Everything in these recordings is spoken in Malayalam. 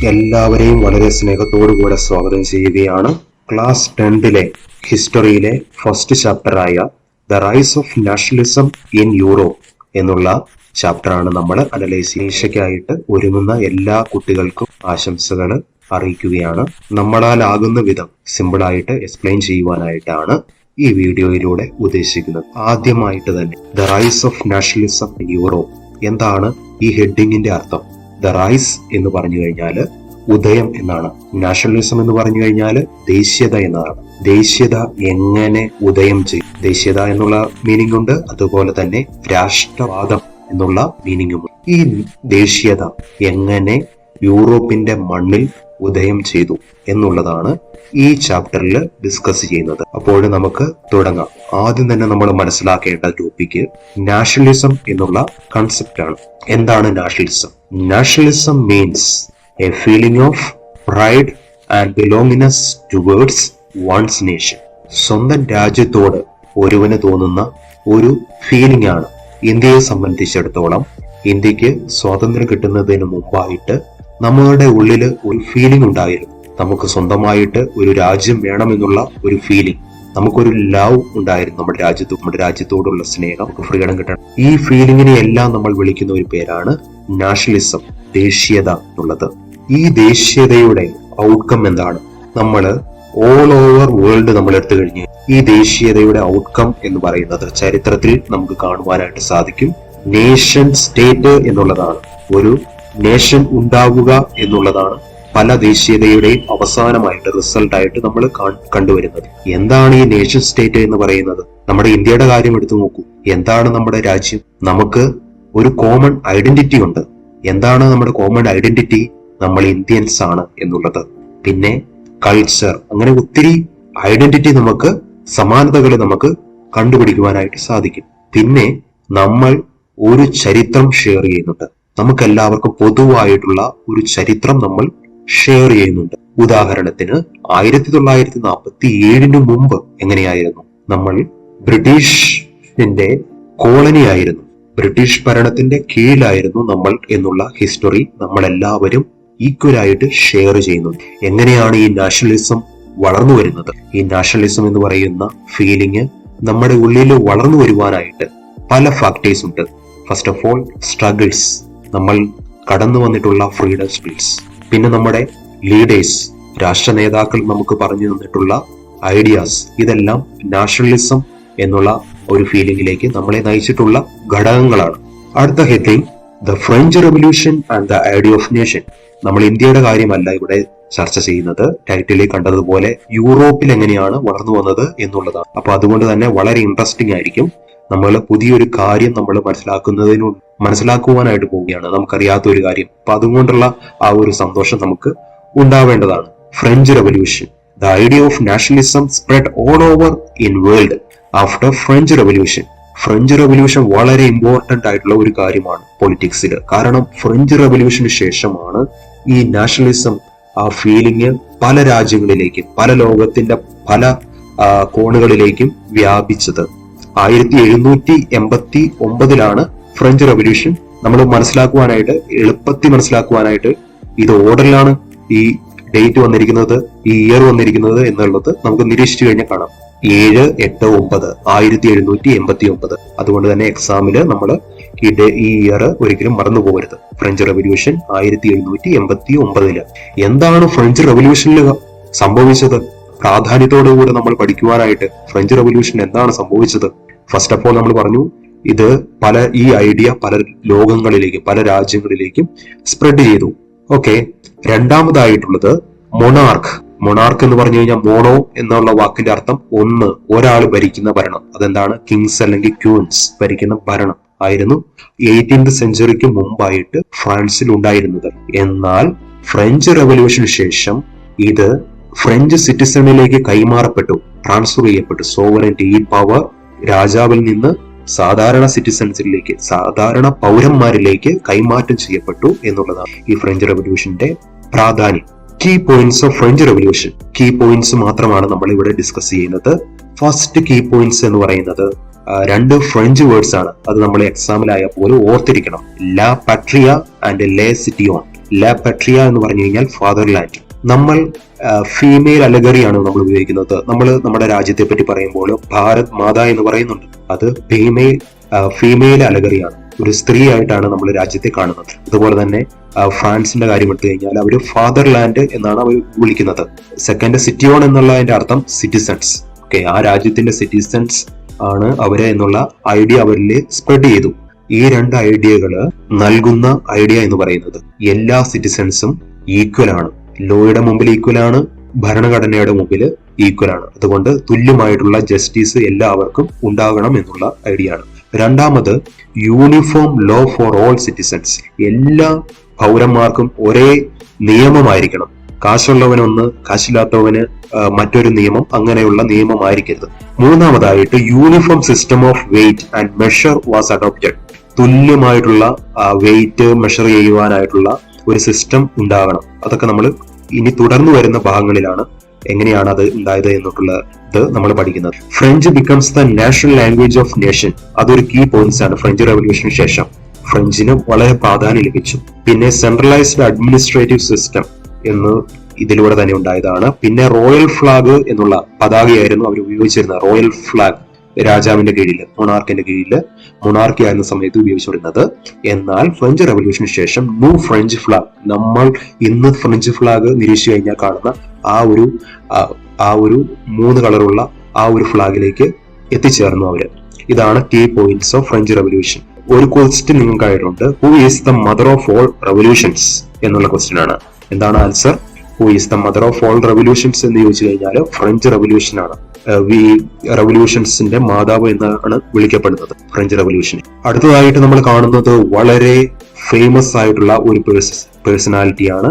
എല്ലാവരെയും വളരെ സ്നേഹത്തോടുകൂടെ സ്വാഗതം ചെയ്യുകയാണ്. ക്ലാസ് 10ലെ ഹിസ്റ്ററിയിലെ ഫസ്റ്റ് ചാപ്റ്ററായ the rise of nationalism in Europe എന്നുള്ള ചാപ്റ്ററാണ് നമ്മൾ അനലൈസ് പരീക്ഷയ്ക്കായിട്ട് ഒരുങ്ങുന്ന എല്ലാ കുട്ടികൾക്കും ആശംസകൾ അറിയിക്കുകയാണ്. നമ്മളാലാകുന്ന വിധം സിമ്പിളായിട്ട് എക്സ്പ്ലെയിൻ ചെയ്യുവാനായിട്ടാണ് ഈ വീഡിയോയിലൂടെ ഉദ്ദേശിക്കുന്നത്. ആദ്യമായിട്ട് തന്നെ the rise of nationalism in Europe എന്താണ് ഈ ഹെഡിങ്ങിന്റെ അർത്ഥം? ദ റൈസ് എന്ന് പറഞ്ഞു കഴിഞ്ഞാൽ ഉദയം എന്നാണ്. നാഷണലിസം എന്ന് പറഞ്ഞു കഴിഞ്ഞാൽ ദേശീയത എന്നതാണ്. ദേശീയത എങ്ങനെ ഉദയം ചെയ്യും? ദേശീയത എന്നുള്ള മീനിങ് ഉണ്ട്, അതുപോലെ തന്നെ രാഷ്ട്രവാദം എന്നുള്ള മീനിങ്ങും ഉണ്ട്. ഈ ദേശീയത എങ്ങനെ യൂറോപ്പിന്റെ മണ്ണിൽ ഉദയം ചെയ്തു എന്നുള്ളതാണ് ഈ ചാപ്റ്ററിൽ ഡിസ്കസ് ചെയ്യുന്നത്. അപ്പോൾ നമുക്ക് തുടങ്ങാം. ആദ്യം തന്നെ നമ്മൾ മനസ്സിലാക്കേണ്ട ടോപ്പിക്ക് നാഷണലിസം എന്നുള്ള കൺസെപ്റ്റ് ആണ്. എന്താണ് nationalism? Nationalism means a feeling of pride and belongingness towards one's nation. സ്വന്തം രാജ്യത്തോട് ഒരുവന് തോന്നുന്ന ഒരു ഫീലിംഗ് ആണ്. ഇന്ത്യയെ സംബന്ധിച്ചിടത്തോളം ഇന്ത്യക്ക് സ്വാതന്ത്ര്യം കിട്ടുന്നതിന് മുമ്പായിട്ട് നമ്മളുടെ ഉള്ളിൽ ഒരു ഫീലിംഗ് ഉണ്ടായിരുന്നു. നമുക്ക് സ്വന്തമായിട്ട് ഒരു രാജ്യം വേണമെന്നുള്ള ഒരു ഫീലിംഗ്, നമുക്കൊരു ലവ് ഉണ്ടായിരുന്നു നമ്മുടെ രാജ്യത്തോടുള്ള സ്നേഹം, ഫ്രീഡം കിട്ടണം. ഈ ഫീലിംഗിനെ എല്ലാം നമ്മൾ വിളിക്കുന്ന ഒരു പേരാണ് നാഷണലിസം, ദേശീയത എന്നുള്ളത്. ഈ ദേശീയതയുടെ ഔട്ട്കം എന്താണ്? നമ്മൾ ഓൾ ഓവർ വേൾഡ് നമ്മൾ എടുത്തു കഴിഞ്ഞ് ഈ ദേശീയതയുടെ ഔട്ട്കം എന്ന് പറയുന്നത് ചരിത്രത്തിൽ നമുക്ക് കാണുവാനായിട്ട് സാധിക്കും. നേഷൻ സ്റ്റേറ്റ് എന്നുള്ളതാണ്. ഒരു നേഷൻ ഉണ്ടാവുക എന്നുള്ളതാണ് പല ദേശീയതയുടെയും അവസാനമായിട്ട് റിസൾട്ടായിട്ട് നമ്മൾ കണ്ടുവരുന്നത്. എന്താണ് ഈ നേഷൻ സ്റ്റേറ്റ് എന്ന് പറയുന്നത്? നമ്മുടെ ഇന്ത്യയുടെ കാര്യം എടുത്തു നോക്കൂ. എന്താണ് നമ്മുടെ രാജ്യം? നമുക്ക് ഒരു കോമൺ ഐഡന്റിറ്റി ഉണ്ട്. എന്താണ് നമ്മുടെ കോമൺ ഐഡന്റിറ്റി? നമ്മൾ ഇന്ത്യൻസ് ആണ് എന്നുള്ളത്. പിന്നെ കൾച്ചർ, അങ്ങനെ ഒത്തിരി ഐഡന്റിറ്റി നമുക്ക്, സമാനതകൾ നമുക്ക് കണ്ടുപിടിക്കുവാനായിട്ട് സാധിക്കും. പിന്നെ നമ്മൾ ഒരു ചരിത്രം ഷെയർ ചെയ്യുന്നുണ്ട്. നമുക്കെല്ലാവർക്കും പൊതുവായിട്ടുള്ള ഒരു ചരിത്രം നമ്മൾ ഷെയർ ചെയ്യുന്നുണ്ട്. ഉദാഹരണത്തിന് 1947 മുമ്പ് എങ്ങനെയായിരുന്നു? നമ്മൾ ബ്രിട്ടീഷിന്റെ കോളനി ആയിരുന്നു, ബ്രിട്ടീഷ് ഭരണത്തിന്റെ കീഴിലായിരുന്നു നമ്മൾ എന്നുള്ള ഹിസ്റ്ററി നമ്മൾ എല്ലാവരും ഈക്വലായിട്ട് ഷെയർ ചെയ്യുന്നുണ്ട്. എങ്ങനെയാണ് ഈ നാഷണലിസം വളർന്നു വരുന്നത്? ഈ നാഷണലിസം എന്ന് പറയുന്ന ഫീലിംഗ് നമ്മുടെ ഉള്ളിൽ വളർന്നു വരുവാനായിട്ട് പല ഫാക്ടേഴ്സ് ഉണ്ട്. ഫസ്റ്റ് ഓഫ് ഓൾ സ്ട്രഗിൾസ്, നമ്മൾ കടന്നു വന്നിട്ടുള്ള ഫ്രീഡം സ്ട്രഗിൾസ്. പിന്നെ നമ്മുടെ ലീഡേഴ്സ്, രാഷ്ട്ര നേതാക്കൾ നമുക്ക് പറഞ്ഞു തന്നിട്ടുള്ള ഐഡിയാസ്, ഇതെല്ലാം നാഷണലിസം എന്നുള്ള ഒരു ഫീലിംഗിലേക്ക് നമ്മളെ നയിച്ചിട്ടുള്ള ഘടകങ്ങളാണ്. അടുത്ത heading the French revolution and the idea of nation. നമ്മൾ ഇന്ത്യയുടെ കാര്യമല്ല ഇവിടെ ചർച്ച ചെയ്യുന്നത്. ടൈറ്റിലിൽ കണ്ടതുപോലെ യൂറോപ്പിൽ എങ്ങനെയാണ് വളർന്നു വന്നത് എന്നുള്ളതാണ്. അപ്പൊ അതുകൊണ്ട് തന്നെ വളരെ ഇൻട്രസ്റ്റിംഗ് ആയിരിക്കും. നമ്മൾ പുതിയൊരു കാര്യം നമ്മൾ മനസ്സിലാക്കുവാനായിട്ട് പോവുകയാണ്, നമുക്കറിയാത്ത ഒരു കാര്യം. അപ്പൊ അതുകൊണ്ടുള്ള ആ ഒരു സന്തോഷം നമുക്ക് ഉണ്ടാവേണ്ടതാണ്. French revolution. The idea of nationalism spread all over in world after French revolution. French revolution വളരെ ഇമ്പോർട്ടന്റ് ആയിട്ടുള്ള ഒരു കാര്യമാണ് പൊളിറ്റിക്സിൽ. കാരണം ഫ്രഞ്ച് റെവല്യൂഷന് ശേഷമാണ് ഈ നാഷണലിസം, ആ ഫീലിംഗ് പല രാജ്യങ്ങളിലേക്കും, പല ലോകത്തിന്റെ പല കോണുകളിലേക്കും വ്യാപിച്ചത്. 1789 ഫ്രഞ്ച് റെവല്യൂഷൻ. നമ്മൾ എളുപ്പത്തിൽ മനസ്സിലാക്കുവാനായിട്ട് ഇത് ഓർഡറിലാണ് ഈ ഡേറ്റ് വന്നിരിക്കുന്നത്, ഈ ഇയർ വന്നിരിക്കുന്നത് എന്നുള്ളത് നമുക്ക് നിരീക്ഷിച്ചു കഴിഞ്ഞാൽ കാണാം. 7, 8, 9 1789. അതുകൊണ്ട് തന്നെ എക്സാമില് നമ്മൾ ഈ ഇയർ ഒരിക്കലും മറന്നു പോകരുത്. French revolution 1789. എന്താണ് ഫ്രഞ്ച് റെവല്യൂഷനിൽ സംഭവിച്ചത്? പ്രാധാന്യത്തോടുകൂടെ നമ്മൾ പഠിക്കുവാനായിട്ട് ഫ്രഞ്ച് റെവല്യൂഷൻ എന്താണ് സംഭവിച്ചത്? ഫസ്റ്റ് ഓഫ് ഓൾ നമ്മൾ പറഞ്ഞു, ഈ ഐഡിയ പല ലോകങ്ങളിലേക്കും പല രാജ്യങ്ങളിലേക്കും സ്പ്രെഡ് ചെയ്തു. ഓക്കെ. രണ്ടാമതായിട്ടുള്ളത് മൊണാർക്ക്. മൊണാർക്ക് എന്ന് പറഞ്ഞു കഴിഞ്ഞാൽ മോണോ എന്നുള്ള വാക്കിന്റെ അർത്ഥം ഒരാൾ ഭരിക്കുന്ന ഭരണം. അതെന്താണ്? കിങ്സ് അല്ലെങ്കിൽ ക്യൂൻസ് ഭരിക്കുന്ന ഭരണം ആയിരുന്നു 18th സെഞ്ചുറിക്ക് മുമ്പായിട്ട് ഫ്രാൻസിൽ ഉണ്ടായിരുന്നത്. എന്നാൽ ഫ്രഞ്ച് റെവല്യൂഷന് ശേഷം ഇത് ഫ്രഞ്ച് സിറ്റിസണിലേക്ക് കൈമാറപ്പെട്ടു, ട്രാൻസ്ഫർ ചെയ്യപ്പെട്ടു. സോവറൻറ്റി, ഈ പവർ രാജാവിൽ നിന്ന് സാധാരണ സിറ്റിസൺസിലേക്ക്, സാധാരണ പൗരന്മാരിലേക്ക് കൈമാറ്റം ചെയ്യപ്പെട്ടു എന്നുള്ളതാണ് ഈ ഫ്രഞ്ച് റെവല്യൂഷന്റെ പ്രാധാന്യം. Key points of French revolution. Key points മാത്രമാണ് നമ്മൾ ഇവിടെ ഡിസ്കസ് ചെയ്യുന്നത്. ഫസ്റ്റ് കീ പോയിന്റ്സ് എന്ന് പറയുന്നത് 2 ഫ്രഞ്ച് വേർഡ്സ് ആണ്. അത് നമ്മൾ എക്സാമിലായ പോലെ ഓർത്തിരിക്കണം. ലാ പട്രിയ ആൻഡ് ലേ സിറ്റിയോൺ. ലാ പട്രിയ എന്ന് പറഞ്ഞു കഴിഞ്ഞാൽ ഫാദർലാൻഡ്. നമ്മൾ ഫീമെയിൽ അലഗറിയാണ് നമ്മൾ ഉപയോഗിക്കുന്നത്. നമ്മൾ നമ്മുടെ രാജ്യത്തെ പറ്റി പറയുമ്പോൾ ഭാരത് മാതാ എന്ന് പറയുന്നുണ്ട്. അത് ഫീമെയിൽ അലഗറിയാണ്, ഒരു സ്ത്രീ ആയിട്ടാണ് നമ്മൾ രാജ്യത്തെ കാണുന്നത്. അതുപോലെ തന്നെ ഫ്രാൻസിന്റെ കാര്യം എടുത്തു കഴിഞ്ഞാൽ അവർ ഫാദർലാൻഡ് എന്നാണ് അവർ വിളിക്കുന്നത്. സെക്കൻഡ്, സിറ്റിയോൺ എന്നുള്ളതിന്റെ അർത്ഥം സിറ്റിസൺസ്. ഓക്കെ, ആ രാജ്യത്തിന്റെ സിറ്റിസൺസ് ആണ് അവരെ എന്നുള്ള ഐഡിയ അവരിൽ സ്പ്രെഡ് ചെയ്തു. ഈ രണ്ട് ഐഡിയകള് നൽകുന്ന ഐഡിയ എന്ന് പറയുന്നത് എല്ലാ സിറ്റിസൺസും ഈക്വൽ ആണ്, ലോയുടെ മുമ്പിൽ ഈക്വൽ ആണ്, ഭരണഘടനയുടെ മുമ്പിൽ ഈക്വൽ ആണ്. അതുകൊണ്ട് തുല്യമായിട്ടുള്ള ജസ്റ്റിസ് എല്ലാവർക്കും ഉണ്ടാകണം എന്നുള്ള ഐഡിയ ആണ്. രണ്ടാമത്, uniform law for all citizens. എല്ലാ പൗരന്മാർക്കും ഒരേ നിയമമായിരിക്കണം. കാശുള്ളവനൊന്ന്, കാശില്ലാത്തവന് മറ്റൊരു നിയമം, അങ്ങനെയുള്ള നിയമമായിരിക്കരുത്. മൂന്നാമതായിട്ട്, uniform system of weight and measure was adopted. തുല്യമായിട്ടുള്ള വെയിറ്റ് മെഷർ ചെയ്യുവാനായിട്ടുള്ള ഒരു സിസ്റ്റം ഉണ്ടാകണം. അതൊക്കെ നമ്മൾ ഇനി തുടർന്നു വരുന്ന ഭാഗങ്ങളിലാണ് എങ്ങനെയാണ് അത് ഉണ്ടായത് എന്നുള്ളത് നമ്മൾ പഠിക്കുന്നത്. French becomes the national language of nation. അതൊരു കീ പോയിന്റ്സ് ആണ് ഫ്രഞ്ച് റവല്യൂഷന് ശേഷം. ഫ്രഞ്ചിന് വളരെ പ്രാധാന്യം ലഭിച്ചു. പിന്നെ സെൻട്രലൈസ്ഡ് അഡ്മിനിസ്ട്രേറ്റീവ് സിസ്റ്റം എന്ന് ഇതിലൂടെ തന്നെ ഉണ്ടായതാണ്. പിന്നെ റോയൽ ഫ്ലാഗ് എന്നുള്ള പതാകയായിരുന്നു അവർ ഉപയോഗിച്ചിരുന്നത്. റോയൽ ഫ്ലാഗ് രാജാവിന്റെ കീഴിൽ, മൊണാർക്കിന്റെ കീഴിൽ, മൊണാർക്കി ആയിരുന്ന സമയത്ത് ഉപയോഗിച്ചുകൊണ്ടിരുന്നത്. എന്നാൽ ഫ്രഞ്ച് റവല്യൂഷന് ശേഷം ന്യൂ ഫ്രഞ്ച് ഫ്ലാഗ്, നമ്മൾ ഇന്ന് ഫ്രഞ്ച് ഫ്ലാഗ് നിരീക്ഷിച്ചു കഴിഞ്ഞാൽ കാണുന്ന ആ ഒരു 3 കളറുള്ള ആ ഒരു ഫ്ലാഗിലേക്ക് എത്തിച്ചേർന്നു അവര്. ഇതാണ് key points of French revolution. ഒരു ക്വസ്റ്റ്യൻ നിങ്ങൾക്കായിട്ടുണ്ട്, who is the mother of all revolutions എന്നുള്ള ക്വസ്റ്റ്യൻ ആണ്. എന്താണ് answer? Who is the mother of all revolutions എന്ന് ചോദിച്ചു കഴിഞ്ഞാൽ ഫ്രഞ്ച് റവല്യൂഷൻ ആണ്. റവല്യൂഷൻസിന്റെ മാതാവ് എന്നാണ് വിളിക്കപ്പെടുന്നത് ഫ്രഞ്ച് റവല്യൂഷൻ. അടുത്തതായിട്ട് നമ്മൾ കാണുന്നത് വളരെ ഫേമസ് ആയിട്ടുള്ള ഒരു പേഴ്സണാലിറ്റിയാണ്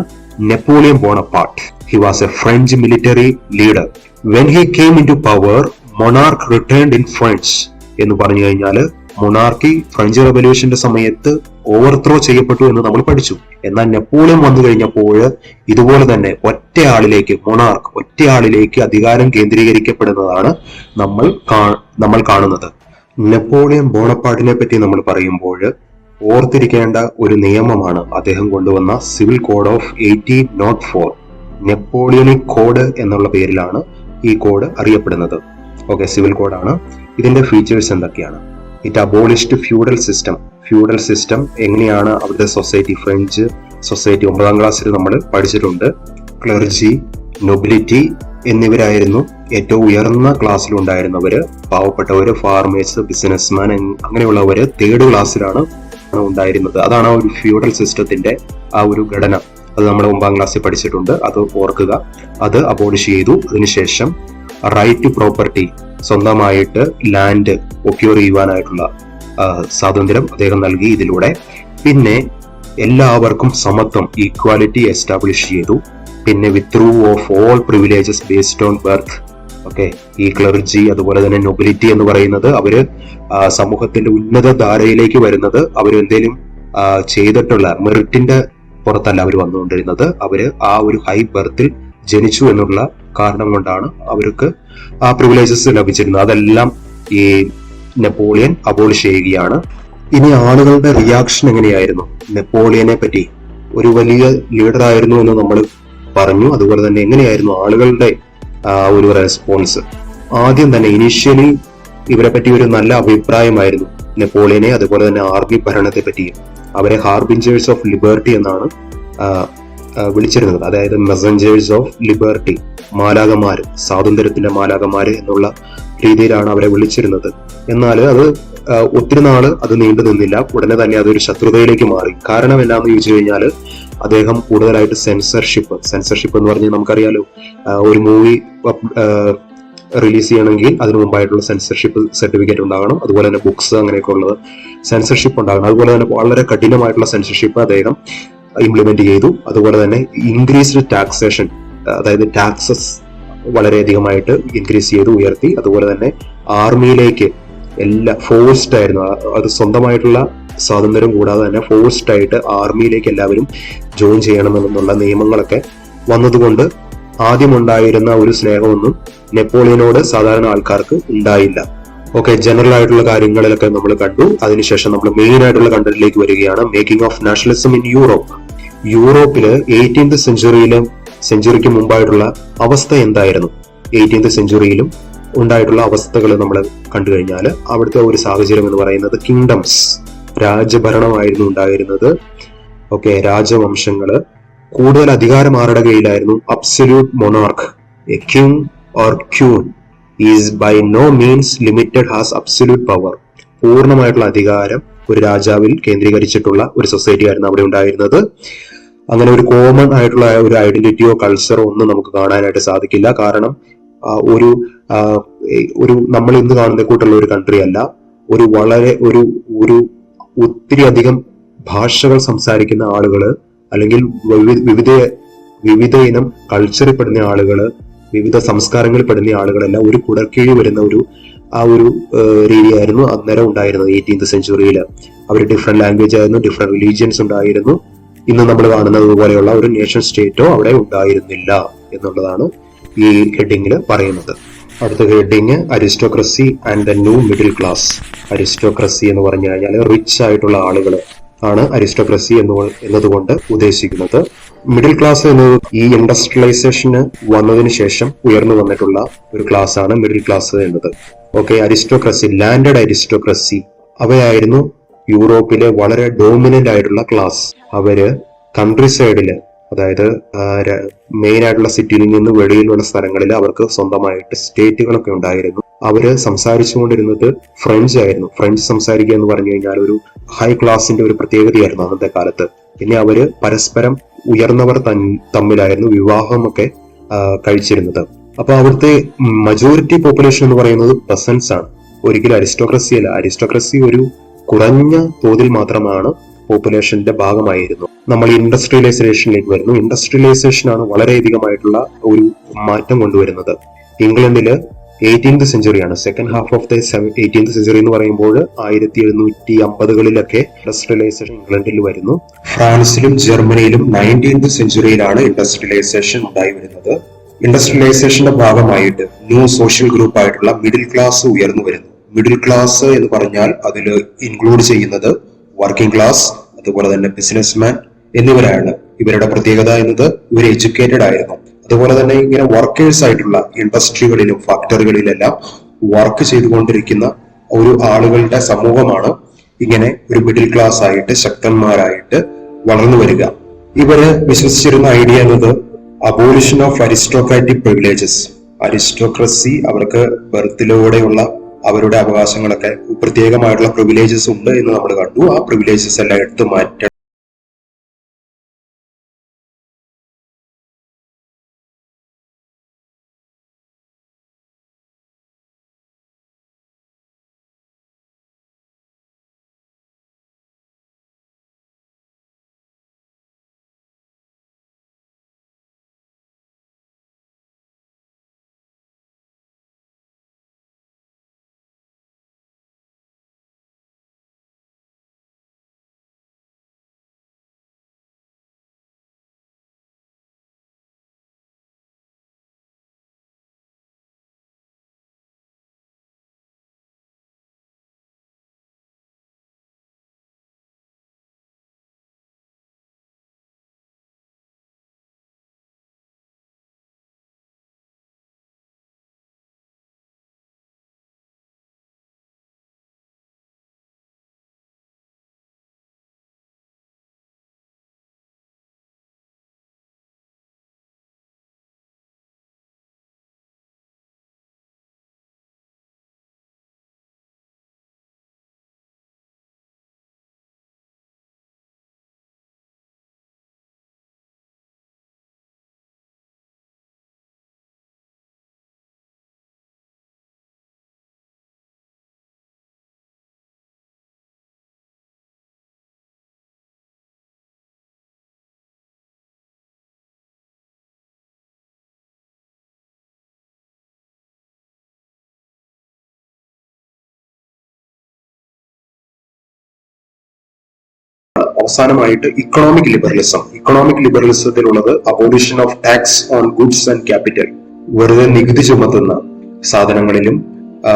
Napoleon Bonaparte. He was a French military leader. When he came in to power, monarch returned in French എന്ന് പറഞ്ഞു കഴിഞ്ഞാൽ മൊണാർക്കി ഫ്രഞ്ച് റവല്യൂഷന്റെ സമയത്ത് ഓവർത്രോ ചെയ്യപ്പെട്ടു എന്ന് നമ്മൾ പഠിച്ചു. എന്നാൽ നെപ്പോളിയൻ വന്നു കഴിഞ്ഞപ്പോൾ ഇതുപോലെ തന്നെ ഒറ്റയാളിലേക്ക് അധികാരം കേന്ദ്രീകരിക്കപ്പെടുന്നതാണ് നമ്മൾ കാണുന്നത്. നെപ്പോളിയൻ ബോണപ്പാർട്ടിനെ പറ്റി നമ്മൾ പറയുമ്പോൾ ഓർത്തിരിക്കേണ്ട ഒരു നിയമമാണ് അദ്ദേഹം കൊണ്ടുവന്ന സിവിൽ കോഡ് ഓഫ് 1804. നെപ്പോളിയനിക് കോഡ് എന്നുള്ള പേരിലാണ് ഈ കോഡ് അറിയപ്പെടുന്നത്. ഓക്കെ, സിവിൽ കോഡാണ്. ഇതിന്റെ ഫീച്ചേഴ്സ് എന്തൊക്കെയാണ്? ഇറ്റ് അബോളിഷ്ഡ് ഫ്യൂഡൽ സിസ്റ്റം എങ്ങനെയാണ് അവരുടെ ഫ്രഞ്ച് സൊസൈറ്റി 9ാം ക്ലാസ്സിൽ നമ്മൾ പഠിച്ചിട്ടുണ്ട്. ക്ലർജി, നൊബിലിറ്റി എന്നിവരായിരുന്നു ഏറ്റവും ഉയർന്ന ക്ലാസ്സിലുണ്ടായിരുന്നവര്. പാവപ്പെട്ടവര്, ഫാർമേഴ്സ്, ബിസിനസ്മാൻ അങ്ങനെയുള്ളവര് 3rd ക്ലാസ്സിലാണ് ഉണ്ടായിരുന്നത്. അതാണ് ആ ഒരു ഫ്യൂഡൽ സിസ്റ്റത്തിന്റെ ആ ഒരു ഘടന. അത് നമ്മൾ 9ാം ക്ലാസ്സിൽ പഠിച്ചിട്ടുണ്ട്, അത് ഓർക്കുക. അത് അബോളിഷ് ചെയ്തു. അതിനുശേഷം റൈറ്റ് ടു പ്രോപ്പർട്ടി, സ്വന്തമായിട്ട് ലാൻഡ് ഒക്യൂർ ചെയ്യുവാനായിട്ടുള്ള സ്വാതന്ത്ര്യം അദ്ദേഹം നൽകി ഇതിലൂടെ. പിന്നെ എല്ലാവർക്കും സമത്വം, ഈക്വാലിറ്റി എസ്റ്റാബ്ലിഷ് ചെയ്തു. പിന്നെ withdrew of all privileges based on birth. Okay, ഈ ക്ലർജി അതുപോലെ തന്നെ നൊബിലിറ്റി എന്ന് പറയുന്നത് അവര് സമൂഹത്തിന്റെ ഉന്നത ധാരയിലേക്ക് വരുന്നത് അവർ എന്തെങ്കിലും ചെയ്തിട്ടുള്ള മെറിറ്റിന്റെ പുറത്തല്ല അവർ വന്നുകൊണ്ടിരുന്നത്. അവര് ആ ഒരു ഹൈ ബർത്തിൽ ജനിച്ചു എന്നുള്ള കാരണം കൊണ്ടാണ് അവർക്ക് ആ പ്രിവിലേജസ് ലഭിച്ചിരുന്നത്. അതെല്ലാം ഈ നെപ്പോളിയൻ അബോളിഷ് ചെയ്യുകയാണ്. ഇനി ആളുകളുടെ റിയാക്ഷൻ എങ്ങനെയായിരുന്നു? നെപ്പോളിയനെ പറ്റി ഒരു വലിയ ലീഡർ ആയിരുന്നു എന്ന് നമ്മൾ പറഞ്ഞു. അതുപോലെ തന്നെ എങ്ങനെയായിരുന്നു ആളുകളുടെ ഒരു റെസ്പോൺസ്? ആദ്യം തന്നെ ഇനീഷ്യലി ഇവരെ പറ്റി ഒരു നല്ല അഭിപ്രായമായിരുന്നു നെപ്പോളിയനെ, അതുപോലെ തന്നെ ആർമി ഭരണത്തെ പറ്റിയും. അവരെ ഹാർബിഞ്ചേഴ്സ് ഓഫ് ലിബർട്ടി എന്നാണ് വിളിച്ചിരുന്നത്. അതായത് മെസഞ്ചേഴ്സ് ഓഫ് ലിബർട്ടി, മാലാകമാര്, സ്വാതന്ത്ര്യത്തിന്റെ മാലാകമാര് എന്നുള്ള രീതിയിലാണ് അവരെ വിളിച്ചിരുന്നത്. എന്നാൽ അത് ഒത്തിരി നാള് അത് നീണ്ടു നിന്നില്ല. ഉടനെ തന്നെ അതൊരു ശത്രുതയിലേക്ക് മാറി. കാരണം എന്താണെന്ന് ചോദിച്ചു കഴിഞ്ഞാൽ അദ്ദേഹം കൂടുതലായിട്ട് സെൻസർഷിപ്പ് എന്ന് പറഞ്ഞാൽ നമുക്കറിയാലോ, ഒരു മൂവി റിലീസ് ചെയ്യണമെങ്കിൽ അതിനു മുമ്പായിട്ടുള്ള സെൻസർഷിപ്പ് സർട്ടിഫിക്കറ്റ് ഉണ്ടാകണം. അതുപോലെ തന്നെ ബുക്സ് അങ്ങനെയൊക്കെ ഉള്ളത് സെൻസർഷിപ്പ് ഉണ്ടാകണം. അതുപോലെ തന്നെ വളരെ കഠിനമായിട്ടുള്ള സെൻസർഷിപ്പ് അദ്ദേഹം ഇംപ്ലിമെന്റ് ചെയ്തു. അതുപോലെ തന്നെ ഇൻക്രീസ്ഡ് ടാക്സേഷൻ, അതായത് ടാക്സസ് വളരെയധികമായിട്ട് ഇൻക്രീസ് ചെയ്തു, ഉയർത്തി. അതുപോലെ തന്നെ ആർമിയിലേക്ക് ഫോഴ്സ്ഡ് ആയിരുന്നു, അത് സ്വന്തമായിട്ടുള്ള സ്വാതന്ത്ര്യം കൂടാതെ തന്നെ ഫോഴ്സ്ഡ് ആയിട്ട് ആർമിയിലേക്ക് എല്ലാവരും ജോയിൻ ചെയ്യണമെന്നുള്ള നിയമങ്ങളൊക്കെ വന്നതുകൊണ്ട് ആദ്യമുണ്ടായിരുന്ന ഒരു സ്നേഹമൊന്നും നെപ്പോളിയനോട് സാധാരണ ആൾക്കാർക്ക് ഉണ്ടായില്ല. ഓക്കെ, ജനറൽ ആയിട്ടുള്ള കാര്യങ്ങളിലൊക്കെ നമ്മൾ കണ്ടു. അതിനുശേഷം നമ്മൾ മെയിൻ ആയിട്ടുള്ള കണ്ടന്റിലേക്ക് വരികയാണ്. Making of nationalism in Europe. യൂറോപ്പില് 18th സെഞ്ചുറിക്ക് മുമ്പായിട്ടുള്ള അവസ്ഥ എന്തായിരുന്നു? 18th സെഞ്ചുറിയിലും ഉണ്ടായിട്ടുള്ള അവസ്ഥകൾ നമ്മൾ കണ്ടു കഴിഞ്ഞാൽ അവിടുത്തെ ഒരു സാഹചര്യം എന്ന് പറയുന്നത് കിങ്ഡംസ്, രാജഭരണമായിരുന്നു ഉണ്ടായിരുന്നത്. ഓക്കെ, രാജവംശങ്ങള്. കൂടുതൽ അധികാരം ആരുടെ കയ്യിലായിരുന്നു? Absolute monarch. A king or queen is by no means limited has absolute power. പൂർണ്ണമായിട്ടുള്ള അധികാരം ഒരു രാജാവിൽ കേന്ദ്രീകരിച്ചിട്ടുള്ള ഒരു സൊസൈറ്റി ആയിരുന്നു അവിടെ ഉണ്ടായിരുന്നത്. അങ്ങനെ ഒരു കോമൺ ആയിട്ടുള്ള ഒരു ഐഡന്റിറ്റിയോ കൾച്ചറോ ഒന്നും നമുക്ക് കാണാനായിട്ട് സാധിക്കില്ല. കാരണം ഒരു നമ്മൾ ഇന്ന് കാണുന്ന കൂട്ടുള്ള ഒരു കൺട്രി അല്ല. ഒത്തിരി അധികം ഭാഷകൾ സംസാരിക്കുന്ന ആളുകള്, അല്ലെങ്കിൽ വിവിധ ഇനം കൾച്ചറിൽ പെടുന്ന ആളുകള്, വിവിധ സംസ്കാരങ്ങളിൽ പെടുന്ന ആളുകളെല്ലാം ഒരു കുടക്കീഴിൽ വരുന്ന ഒരു രീതിയായിരുന്നു അന്നേരം ഉണ്ടായിരുന്നത്. 18th സെഞ്ചുറിയിൽ അവർ ഡിഫറെന്റ് ലാംഗ്വേജ് ആയിരുന്നു, ഡിഫറെന്റ് റിലീജിയൻസ് ഉണ്ടായിരുന്നു. ഇന്ന് നമ്മൾ കാണുന്നത് പോലെയുള്ള ഒരു നേഷൻ സ്റ്റേറ്റോ അവിടെ ഉണ്ടായിരുന്നില്ല എന്നുള്ളതാണ് ഈ ഹെഡിങ്ങിൽ പറയുന്നത്. അടുത്ത heading aristocracy and the new middle class. Aristocracy എന്ന് പറഞ്ഞു കഴിഞ്ഞാൽ റിച്ച് ആയിട്ടുള്ള ആളുകൾ ആണ് അരിസ്റ്റോക്രസി എന്നതുകൊണ്ട് ഉദ്ദേശിക്കുന്നത്. മിഡിൽ ക്ലാസ് എന്നത് ഈ ഇൻഡസ്ട്രിയലൈസേഷന് വന്നതിന് ശേഷം ഉയർന്നു വന്നിട്ടുള്ള ഒരു ക്ലാസ് ആണ് മിഡിൽ ക്ലാസ് എന്നത്. ഓക്കെ, അരിസ്റ്റോക്രസി, ലാൻഡഡ് അരിസ്റ്റോക്രസി, അവയായിരുന്നു യൂറോപ്പിലെ വളരെ ഡോമിനന്റ് ആയിട്ടുള്ള ക്ലാസ്. അവര് കൺട്രി സൈഡില്, അതായത് മെയിൻ ആയിട്ടുള്ള സിറ്റിയിൽ നിന്ന് വെളിയിലുള്ള സ്ഥലങ്ങളിൽ അവർക്ക് സ്വന്തമായിട്ട് സ്റ്റേറ്റുകളൊക്കെ ഉണ്ടായിരുന്നു. അവര് സംസാരിച്ചുകൊണ്ടിരുന്നത് ഫ്രഞ്ച് ആയിരുന്നു. ഫ്രഞ്ച് സംസാരിക്കുക എന്ന് പറഞ്ഞു കഴിഞ്ഞാൽ ഒരു ഹൈ ക്ലാസിന്റെ ഒരു പ്രത്യേകതയായിരുന്നു അന്നത്തെ കാലത്ത്. പിന്നെ അവര് പരസ്പരം ഉയർന്നവർ തമ്മിലായിരുന്നു വിവാഹമൊക്കെ കഴിച്ചിരുന്നത്. അപ്പൊ അവിടുത്തെ മജോറിറ്റി പോപ്പുലേഷൻ എന്ന് പറയുന്നത് പെസൻസ് ആണ്, ഒരിക്കലും അരിസ്റ്റോക്രസി അല്ല. അരിസ്റ്റോക്രസി ഒരു കുറഞ്ഞ തോതിൽ മാത്രമാണ് പോപ്പുലേഷന്റെ ഭാഗമായിരുന്നു. നമ്മൾ ഇൻഡസ്ട്രിയലൈസേഷനിലേക്ക് വരുന്നു. ഇൻഡസ്ട്രിയലൈസേഷൻ ആണ് വളരെയധികമായിട്ടുള്ള ഒരു മാറ്റം കൊണ്ടുവരുന്നത്. ഇംഗ്ലണ്ടില് 18th സെഞ്ചുറിയാണ്, second half of the 18th century എന്ന് പറയുമ്പോൾ 1750-കളിലൊക്കെ ഇൻഡസ്ട്രിയലൈസേഷൻ ഇംഗ്ലണ്ടിൽ വരുന്നു. ഫ്രാൻസിലും ജർമ്മനിയിലും 19th സെഞ്ചുറിയിലാണ് ഇൻഡസ്ട്രിയലൈസേഷൻ ഉണ്ടായി വരുന്നത്. ഇൻഡസ്ട്രിയലൈസേഷന്റെ ഭാഗമായിട്ട് ന്യൂ സോഷ്യൽ ഗ്രൂപ്പ് ആയിട്ടുള്ള മിഡിൽ ക്ലാസ് ഉയർന്നു വരുന്നു. മിഡിൽ ക്ലാസ് എന്ന് പറഞ്ഞാൽ അതിൽ ഇൻക്ലൂഡ് ചെയ്യുന്നത് വർക്കിംഗ് ക്ലാസ്, അതുപോലെ തന്നെ ബിസിനസ്മാൻ എന്നിവരാണ്. ഇവരുടെ പ്രത്യേകത എന്നത് ഇവർ എഡ്യൂക്കേറ്റഡ് ആയിരുന്നു. അതുപോലെ തന്നെ ഇങ്ങനെ വർക്കേഴ്സ് ആയിട്ടുള്ള ഇൻഡസ്ട്രികളിലും ഫാക്ടറികളിലെല്ലാം വർക്ക് ചെയ്തുകൊണ്ടിരിക്കുന്ന ഒരു ആളുകളുടെ സമൂഹമാണ് ഇങ്ങനെ ഒരു മിഡിൽ ക്ലാസ് ആയിട്ട് ശക്തന്മാരായിട്ട് വളർന്നു വരിക. ഇവര് വിശ്വസിച്ചിരുന്ന ഐഡിയ എന്നത് abolition of aristocratic privileges. Aristocracy അവർക്ക് ബർത്തിലൂടെയുള്ള അവരുടെ അവകാശങ്ങളൊക്കെ പ്രത്യേകമായിട്ടുള്ള പ്രിവിലേജസ് ഉണ്ട് എന്ന് നമ്മൾ കണ്ടു. ആ പ്രിവിലേജസ് എല്ലാം എടുത്തു മാറ്റണം. അവസാനമായിട്ട് ഇക്കണോമിക് ലിബറലിസം. ഇക്കണോമിക് ലിബറലിസത്തിലുള്ളത് abolition of tax on goods and capital. വെറുതെ നികുതി ചുമത്തുന്ന സാധനങ്ങളിലും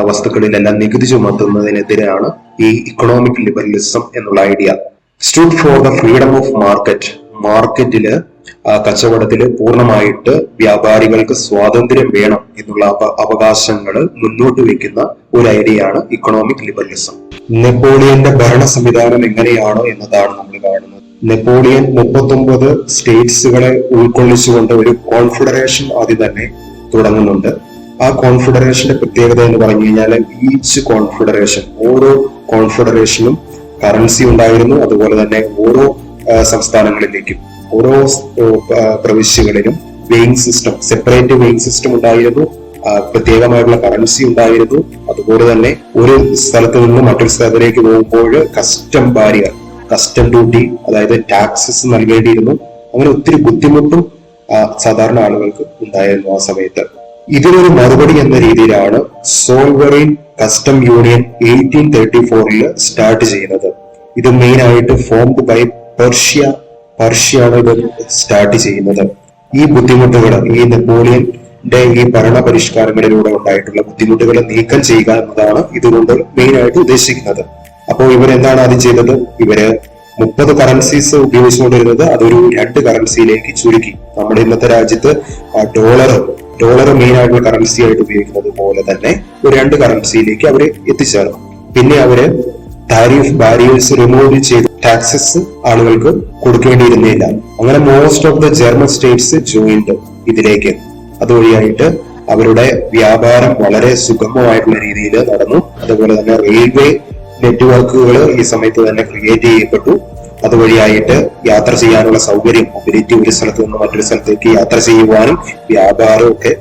വസ്തുക്കളിലെല്ലാം നികുതി ചുമത്തുന്നതിനെതിരെയാണ് ഈ ഇക്കണോമിക് ലിബറലിസം എന്നുള്ള idea. Stood for the freedom of market. മാർക്കറ്റില് കച്ചവടത്തില് പൂർണ്ണമായിട്ട് വ്യാപാരികൾക്ക് സ്വാതന്ത്ര്യം വേണം എന്നുള്ള അവകാശങ്ങൾ മുന്നോട്ട് വെക്കുന്ന ഒരു ഐഡിയയാണ് ഇക്കണോമിക് ലിബറലിസം. നെപ്പോളിയന്റെ ഭരണ സംവിധാനം എങ്ങനെയാണോ എന്നതാണ് നമ്മൾ കാണുന്നത്. നെപ്പോളിയൻ 39 സ്റ്റേറ്റ്സുകളെ ഉൾക്കൊള്ളിച്ചുകൊണ്ട് ഒരു കോൺഫെഡറേഷൻ ആദ്യം തന്നെ തുടങ്ങുന്നുണ്ട്. ആ കോൺഫെഡറേഷന്റെ പ്രത്യേകത എന്ന് പറഞ്ഞു കഴിഞ്ഞാൽ ഈച്ച് കോൺഫെഡറേഷൻ, ഓരോ കോൺഫെഡറേഷനും കറൻസി ഉണ്ടായിരുന്നു. അതുപോലെ തന്നെ ഓരോ സംസ്ഥാനങ്ങളിലേക്കും, ഓരോ പ്രവിശ്യകളിലും weighing system, separate weighing system ഉണ്ടായിരുന്നു. പ്രത്യേകമായിട്ടുള്ള കറൻസി ഉണ്ടായിരുന്നു. അതുപോലെ തന്നെ ഒരു സ്ഥലത്ത് നിന്ന് മറ്റൊരു സ്ഥലത്തിലേക്ക് പോകുമ്പോൾ കസ്റ്റം ബാരിയർ, കസ്റ്റം ഡ്യൂട്ടി, അതായത് ടാക്സസ് നൽകേണ്ടിയിരുന്നു. അങ്ങനെ ഒത്തിരി ബുദ്ധിമുട്ടും സാധാരണ ആളുകൾക്ക് ഉണ്ടായിരുന്നു ആ സമയത്ത്. ഇതിനൊരു മറുപടി എന്ന രീതിയിലാണ് സോൾവറിൻ കസ്റ്റം യൂണിയൻ 1834 സ്റ്റാർട്ട് ചെയ്യുന്നത്. ഇത് മെയിൻ ആയിട്ട് ഫോംഡ് ബൈ പേർഷ്യയാണ് ഇത് സ്റ്റാർട്ട് ചെയ്യുന്നത്. ഈ ബുദ്ധിമുട്ടുകൾ, ഈ നെപ്പോളിയന്റെ ഈ ഭരണ പരിഷ്കാരങ്ങളിലൂടെ ഉണ്ടായിട്ടുള്ള ബുദ്ധിമുട്ടുകൾ നീക്കം ചെയ്യുക എന്നതാണ് ഇതുകൊണ്ട് മെയിൻ ആയിട്ട് ഉദ്ദേശിക്കുന്നത്. അപ്പോൾ ഇവരെന്താണ് ആദ്യം ചെയ്തത്? ഇവര് 30 കറൻസീസ് ഉപയോഗിച്ചുകൊണ്ടിരുന്നത് അതൊരു 2 കറൻസിയിലേക്ക് ചുരുക്കി. നമ്മുടെ ഇന്നത്തെ രാജ്യത്ത് ഡോളർ മെയിൻ ആയിട്ടുള്ള കറൻസി ആയിട്ട് ഉപയോഗിക്കുന്നത് പോലെ തന്നെ ഒരു 2 കറൻസിയിലേക്ക് അവര് എത്തിച്ചേർന്നു. പിന്നെ അവര് താരിഫ് ബാരിയേഴ്സ് റിമൂവ് ചെയ്ത് ടാക്സസ് ആളുകൾക്ക് കൊടുക്കേണ്ടിയിരുന്നില്ല. അങ്ങനെ most of the German States joined ഇതിലേക്ക്. അതുവഴിയായിട്ട് അവരുടെ വ്യാപാരം വളരെ സുഗമമായിട്ടുള്ള രീതിയിൽ നടന്നു. അതുപോലെ തന്നെ റെയിൽവേ നെറ്റ്വർക്കുകൾ ഈ സമയത്ത് തന്നെ ക്രിയേറ്റ് ചെയ്യപ്പെട്ടു. അതുവഴിയായിട്ട് യാത്ര ചെയ്യാനുള്ള സൗകര്യം, മൊബിലിറ്റി, ഒരു സ്ഥലത്ത് നിന്ന് മറ്റൊരു സ്ഥലത്തേക്ക് യാത്ര ചെയ്യുവാനും വ്യാപാരവും ഒക്കെ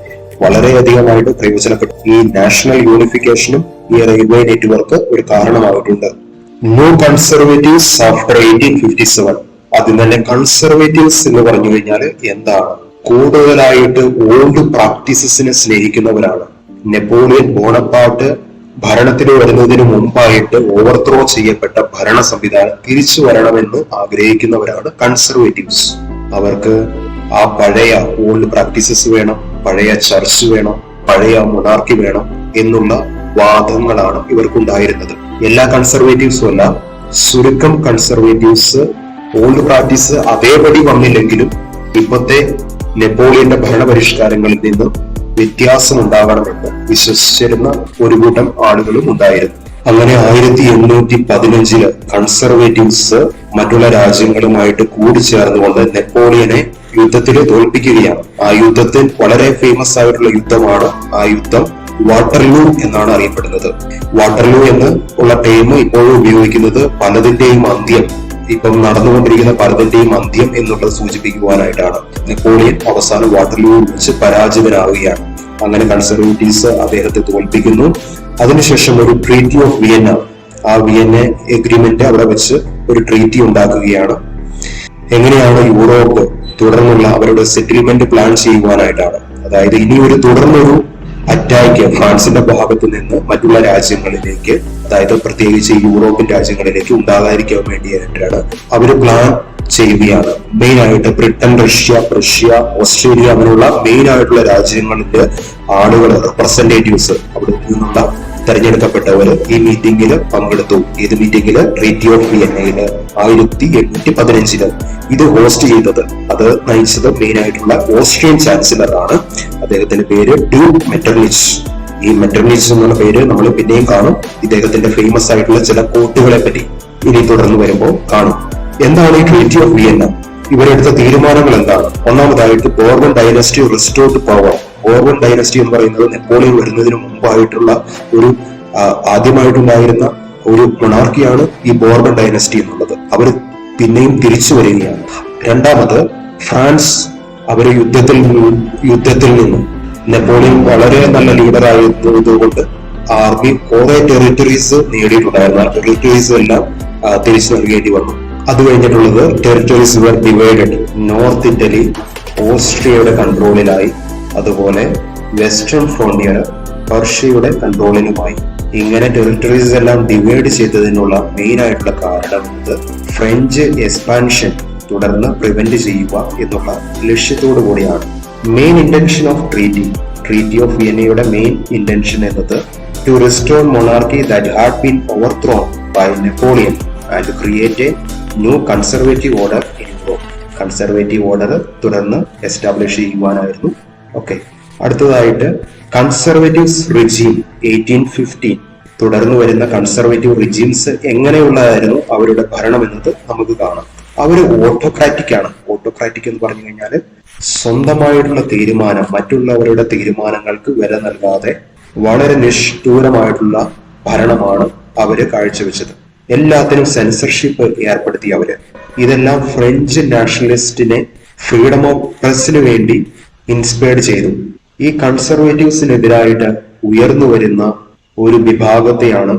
വളരെയധികമായിട്ട് പ്രയോജനപ്പെട്ടു. ഈ നാഷണൽ യൂണിഫിക്കേഷനും ഈ റെയിൽവേ നെറ്റ്വർക്ക് ഒരു കാരണമായിട്ടുണ്ട്. New Conservatives after 1857. അതിൽ തന്നെ കൺസർവേറ്റീവ്സ് എന്ന് പറഞ്ഞു കഴിഞ്ഞാൽ എന്താണ്? കൂടുതലായിട്ട് ഓൾഡ് പ്രാക്ടീസസിനെ സ്നേഹിക്കുന്നവരാണ്. നെപ്പോളിയൻ ബോണപ്പാർട്ട് ഭരണത്തിൽ വരുന്നതിന് മുമ്പായിട്ട് ഓവർത്രോ ചെയ്യപ്പെട്ട ഭരണ സംവിധാനം തിരിച്ചു വരണമെന്ന് ആഗ്രഹിക്കുന്നവരാണ് കൺസർവേറ്റീവ്സ്. അവർക്ക് ആ പഴയ ഓൾഡ് പ്രാക്ടീസസ് വേണം, പഴയ ചർച്ച് വേണം, പഴയ മൊണാർക്കി വേണം എന്നുള്ള വാദങ്ങളാണ് ഇവർക്കുണ്ടായിരുന്നത്. എല്ലാ കൺസർവേറ്റീവ്സും അല്ല, ചുരുക്കം കൺസർവേറ്റീവ്സ് ഓൾഡ് പ്രാക്ടീസ് അതേപടി വന്നില്ലെങ്കിലും ഇപ്പോഴത്തെ നെപ്പോളിയന്റെ ഭരണപരിഷ്കാരങ്ങളിൽ നിന്ന് വ്യത്യാസം ഉണ്ടാകണമെന്ന് വിശ്വസിച്ചിരുന്ന ഒരു കൂട്ടം ആളുകളും ഉണ്ടായിരുന്നു. അങ്ങനെ 1815 കൺസർവേറ്റീവ്സ് മറ്റുള്ള രാജ്യങ്ങളുമായിട്ട് കൂടിച്ചേർന്നുകൊണ്ട് നെപ്പോളിയനെ യുദ്ധത്തിൽ തോൽപ്പിക്കുകയാണ്. ആ യുദ്ധത്തിൽ വളരെ ഫേമസ് ആയിട്ടുള്ള യുദ്ധമാണ് ആ യുദ്ധം വാട്ടർലൂ എന്നാണ് അറിയപ്പെടുന്നത്. വാട്ടർലൂ എന്ന് ഉള്ള ടൈം ഇപ്പോഴും ഉപയോഗിക്കുന്നത് പലതിന്റെയും അന്ത്യം, ഇപ്പം നടന്നുകൊണ്ടിരിക്കുന്ന പലതിന്റെയും അന്ത്യം എന്നുള്ളത് സൂചിപ്പിക്കുവാനായിട്ടാണ്. നെപ്പോളിയൻ അവസാനം വാട്ടർലൂവിൽ വെച്ച് പരാജിതനാവുകയാണ്. അങ്ങനെ കൺസർവേറ്റീവ്സ് അദ്ദേഹത്തെ തോൽപ്പിക്കുന്നു. അതിനുശേഷം ഒരു ട്രീറ്റി ഓഫ് വിയന്ന, ആ വിയന്ന എഗ്രിമെന്റ് അവിടെ വെച്ച് ഒരു ട്രീറ്റി ഉണ്ടാക്കുകയാണ്. എങ്ങനെയാണ് യൂറോപ്പ് തുടർന്നുള്ള അവരുടെ സെറ്റിൽമെന്റ് പ്ലാൻ ചെയ്യുവാനായിട്ടാണ്. അതായത് ഇനി ഒരു തുടർന്നൊരു അറ്റാക്ക് ഫ്രാൻസിന്റെ ഭാഗത്ത് നിന്ന് മറ്റുള്ള രാജ്യങ്ങളിലേക്ക്, അതായത് പ്രത്യേകിച്ച് യൂറോപ്യൻ രാജ്യങ്ങളിലേക്ക് ഉണ്ടാകാതിരിക്കാൻ വേണ്ടിയായിട്ടാണ് അവര് പ്ലാൻ ചെയ്യുകയാണ്. മെയിൻ ആയിട്ട് ബ്രിട്ടൻ, റഷ്യ, പ്രഷ്യ, ഓസ്ട്രേലിയ അങ്ങനെയുള്ള മെയിൻ ആയിട്ടുള്ള രാജ്യങ്ങളിലെ ആളുകൾ, റെപ്രസെന്റേറ്റീവ്സ്, അവിടെ നിന്നുള്ള തെരഞ്ഞെടുക്കപ്പെട്ടവർ ഈ മീറ്റിംഗിൽ പങ്കെടുത്തു. ഏത് മീറ്റിംഗില്? ട്രീറ്റി ഓഫ് വിയന്നയില് 1815 ഇത് ഹോസ്റ്റ് ചെയ്തത്, അത് നയിച്ചത് മെയിൻ ആയിട്ടുള്ള ഓസ്ട്രിയൻ ചാൻസലർ ആണ്. അദ്ദേഹത്തിന്റെ പേര് ഡ്യൂക്ക് മെറ്റർനിച്ച്. ഈ മെറ്റർനിച്ച് എന്നുള്ള പേര് നമ്മൾ പിന്നെയും കാണും. ഇദ്ദേഹത്തിന്റെ ഫേമസ് ആയിട്ടുള്ള ചില കോട്ടുകളെ പറ്റി ഇനി തുടർന്ന് വരുമ്പോൾ കാണും. എന്താണ് ഈ ട്രീറ്റി ഓഫ് വിയന്ന? ഇവരെടുത്ത തീരുമാനങ്ങൾ എന്താണ്? ഒന്നാമതായിട്ട് Bourbon dynasty restored power. Bourbon dynasty എന്ന് പറയുന്നത് നെപ്പോളിയൻ വരുന്നതിന് മുമ്പായിട്ടുള്ള ഒരു ആദ്യമായിട്ടുണ്ടായിരുന്ന ഒരു മൊണാർക്കിയാണ് ഈ ബോർബൺ ഡൈനസ്റ്റി എന്നുള്ളത്. അവർ പിന്നെയും തിരിച്ചു വരികയാണ്. രണ്ടാമത് ഫ്രാൻസ്, അവര് യുദ്ധത്തിൽ നിന്നും നെപ്പോളിയൻ വളരെ നല്ല ലീഡർ ആയതുകൊണ്ട് ആർമി കുറെ ടെറിട്ടറീസ് നേടിയിട്ടുണ്ടായിരുന്നു. ആ ടെറിട്ടറീസ് എല്ലാം തിരിച്ചു നൽകേണ്ടി വന്നു. അത് കഴിഞ്ഞിട്ടുള്ളത് territories were divided. North Italy ഓസ്ട്രിയയുടെ കൺട്രോളിലായി. അതുപോലെ വെസ്റ്റേൺ ഫ്രോണ്ടിയർ പേർഷ്യയുടെ കൺട്രോളിലുമായി. ഇങ്ങനെ ടെറിട്ടറീസ് എല്ലാം ഡിവൈഡ് ചെയ്തതിനുള്ള മെയിൻ ആയിട്ടുള്ള കാരണം ഫ്രഞ്ച് എക്സ്പാൻഷൻ തുടർന്ന് പ്രിവെന്റ് ചെയ്യുക എന്നുള്ള ലക്ഷ്യത്തോടു കൂടിയാണ്. Main intention of treaty of വിയന്നയുടെ മെയിൻ ഇന്റൻഷൻ എന്നത് to restore monarchy that had been overthrown by Napoleon and create a new conservative order in Europe. Conservative order തുടർന്ന് എസ്റ്റാബ്ലിഷ് ചെയ്യുവാനായിരുന്നു. ഓക്കെ, അടുത്തതായിട്ട് കൺസർവേറ്റീവ്സ് റിജീം 1815. തുടർന്ന് വരുന്ന കൺസർവേറ്റീവ് റിജീംസ് എങ്ങനെയുള്ളതായിരുന്നു അവരുടെ ഭരണം എന്നത് നമുക്ക് കാണാം. അവര് ഓട്ടോക്രാറ്റിക് ആണ്. ഓട്ടോക്രാറ്റിക് എന്ന് പറഞ്ഞു കഴിഞ്ഞാൽ സ്വന്തമായിട്ടുള്ള തീരുമാനം മറ്റുള്ളവരുടെ തീരുമാനങ്ങൾക്ക് വില നൽകാതെ വളരെ നിഷ്ഠൂരമായിട്ടുള്ള ഭരണമാണ് അവര് കാഴ്ചവെച്ചത്. എല്ലാത്തിനും സെൻസർഷിപ്പ് ഏർപ്പെടുത്തി അവര്. ഇതെല്ലാം ഫ്രഞ്ച് നാഷണലിസ്റ്റിനെ ഫ്രീഡം ഓഫ് പ്രസിന് വേണ്ടി ഇൻസ്പയർഡ് ചെയ്തു. ഈ കൺസർവേറ്റീവ്സിനെതിരായിട്ട് ഉയർന്നു വരുന്ന ഒരു വിഭാഗത്തെയാണ്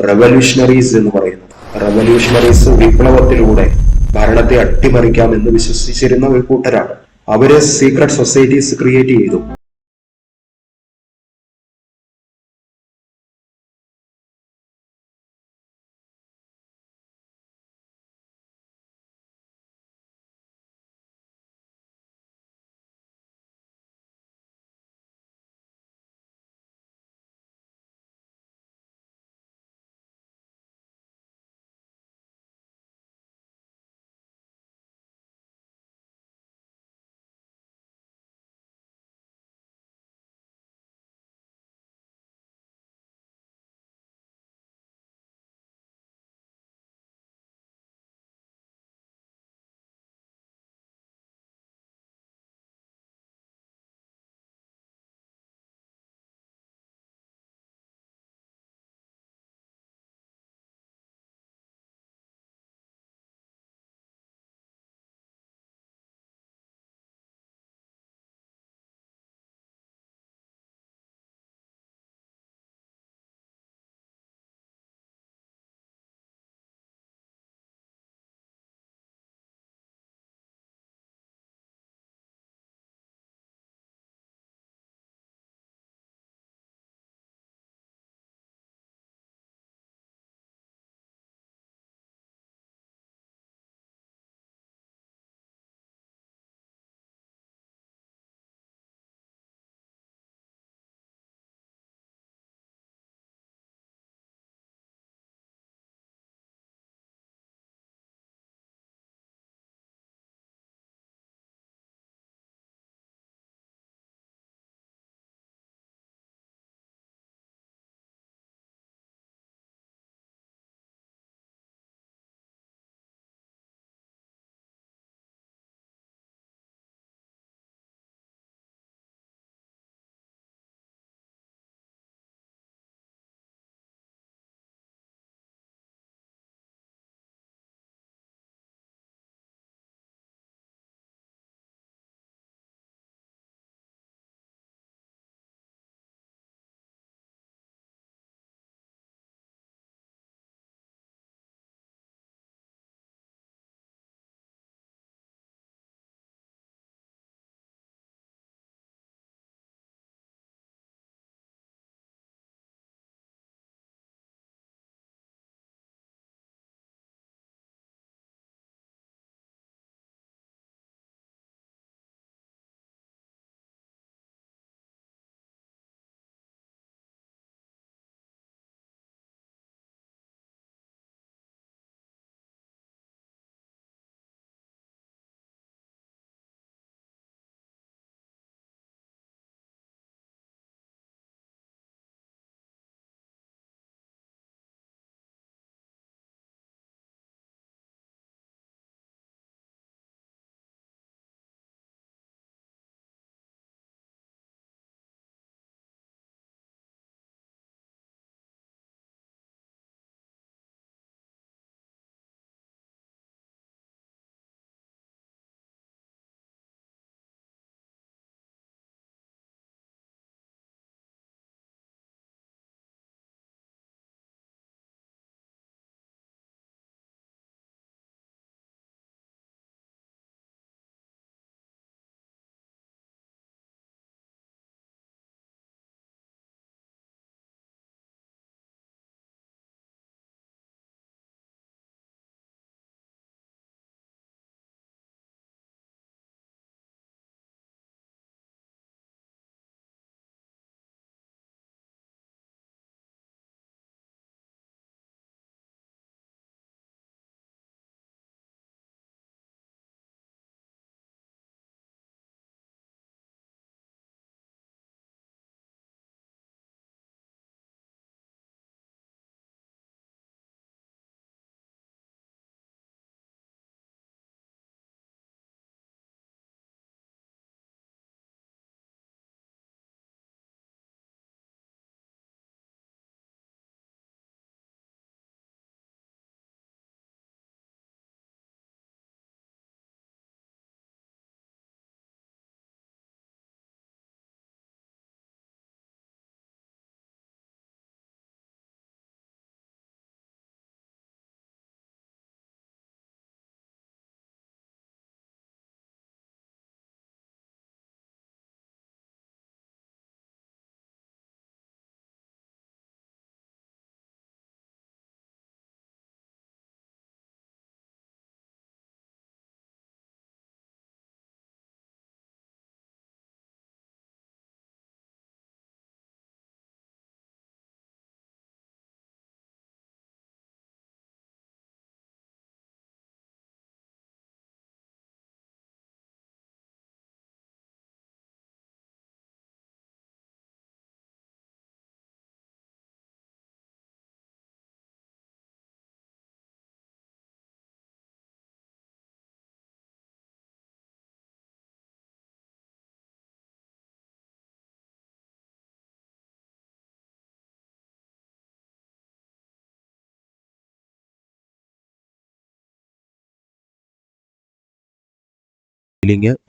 റെവല്യൂഷണറീസ് എന്ന് പറയുന്നത്. റെവല്യൂഷണറീസ് വിപ്ലവത്തിലൂടെ ഭരണത്തെ അട്ടിമറിക്കാമെന്ന് വിശ്വസിച്ചിരുന്ന ഒരു കൂട്ടരാണ്. അവര് സീക്രട്ട് സൊസൈറ്റീസ് ക്രിയേറ്റ് ചെയ്തു.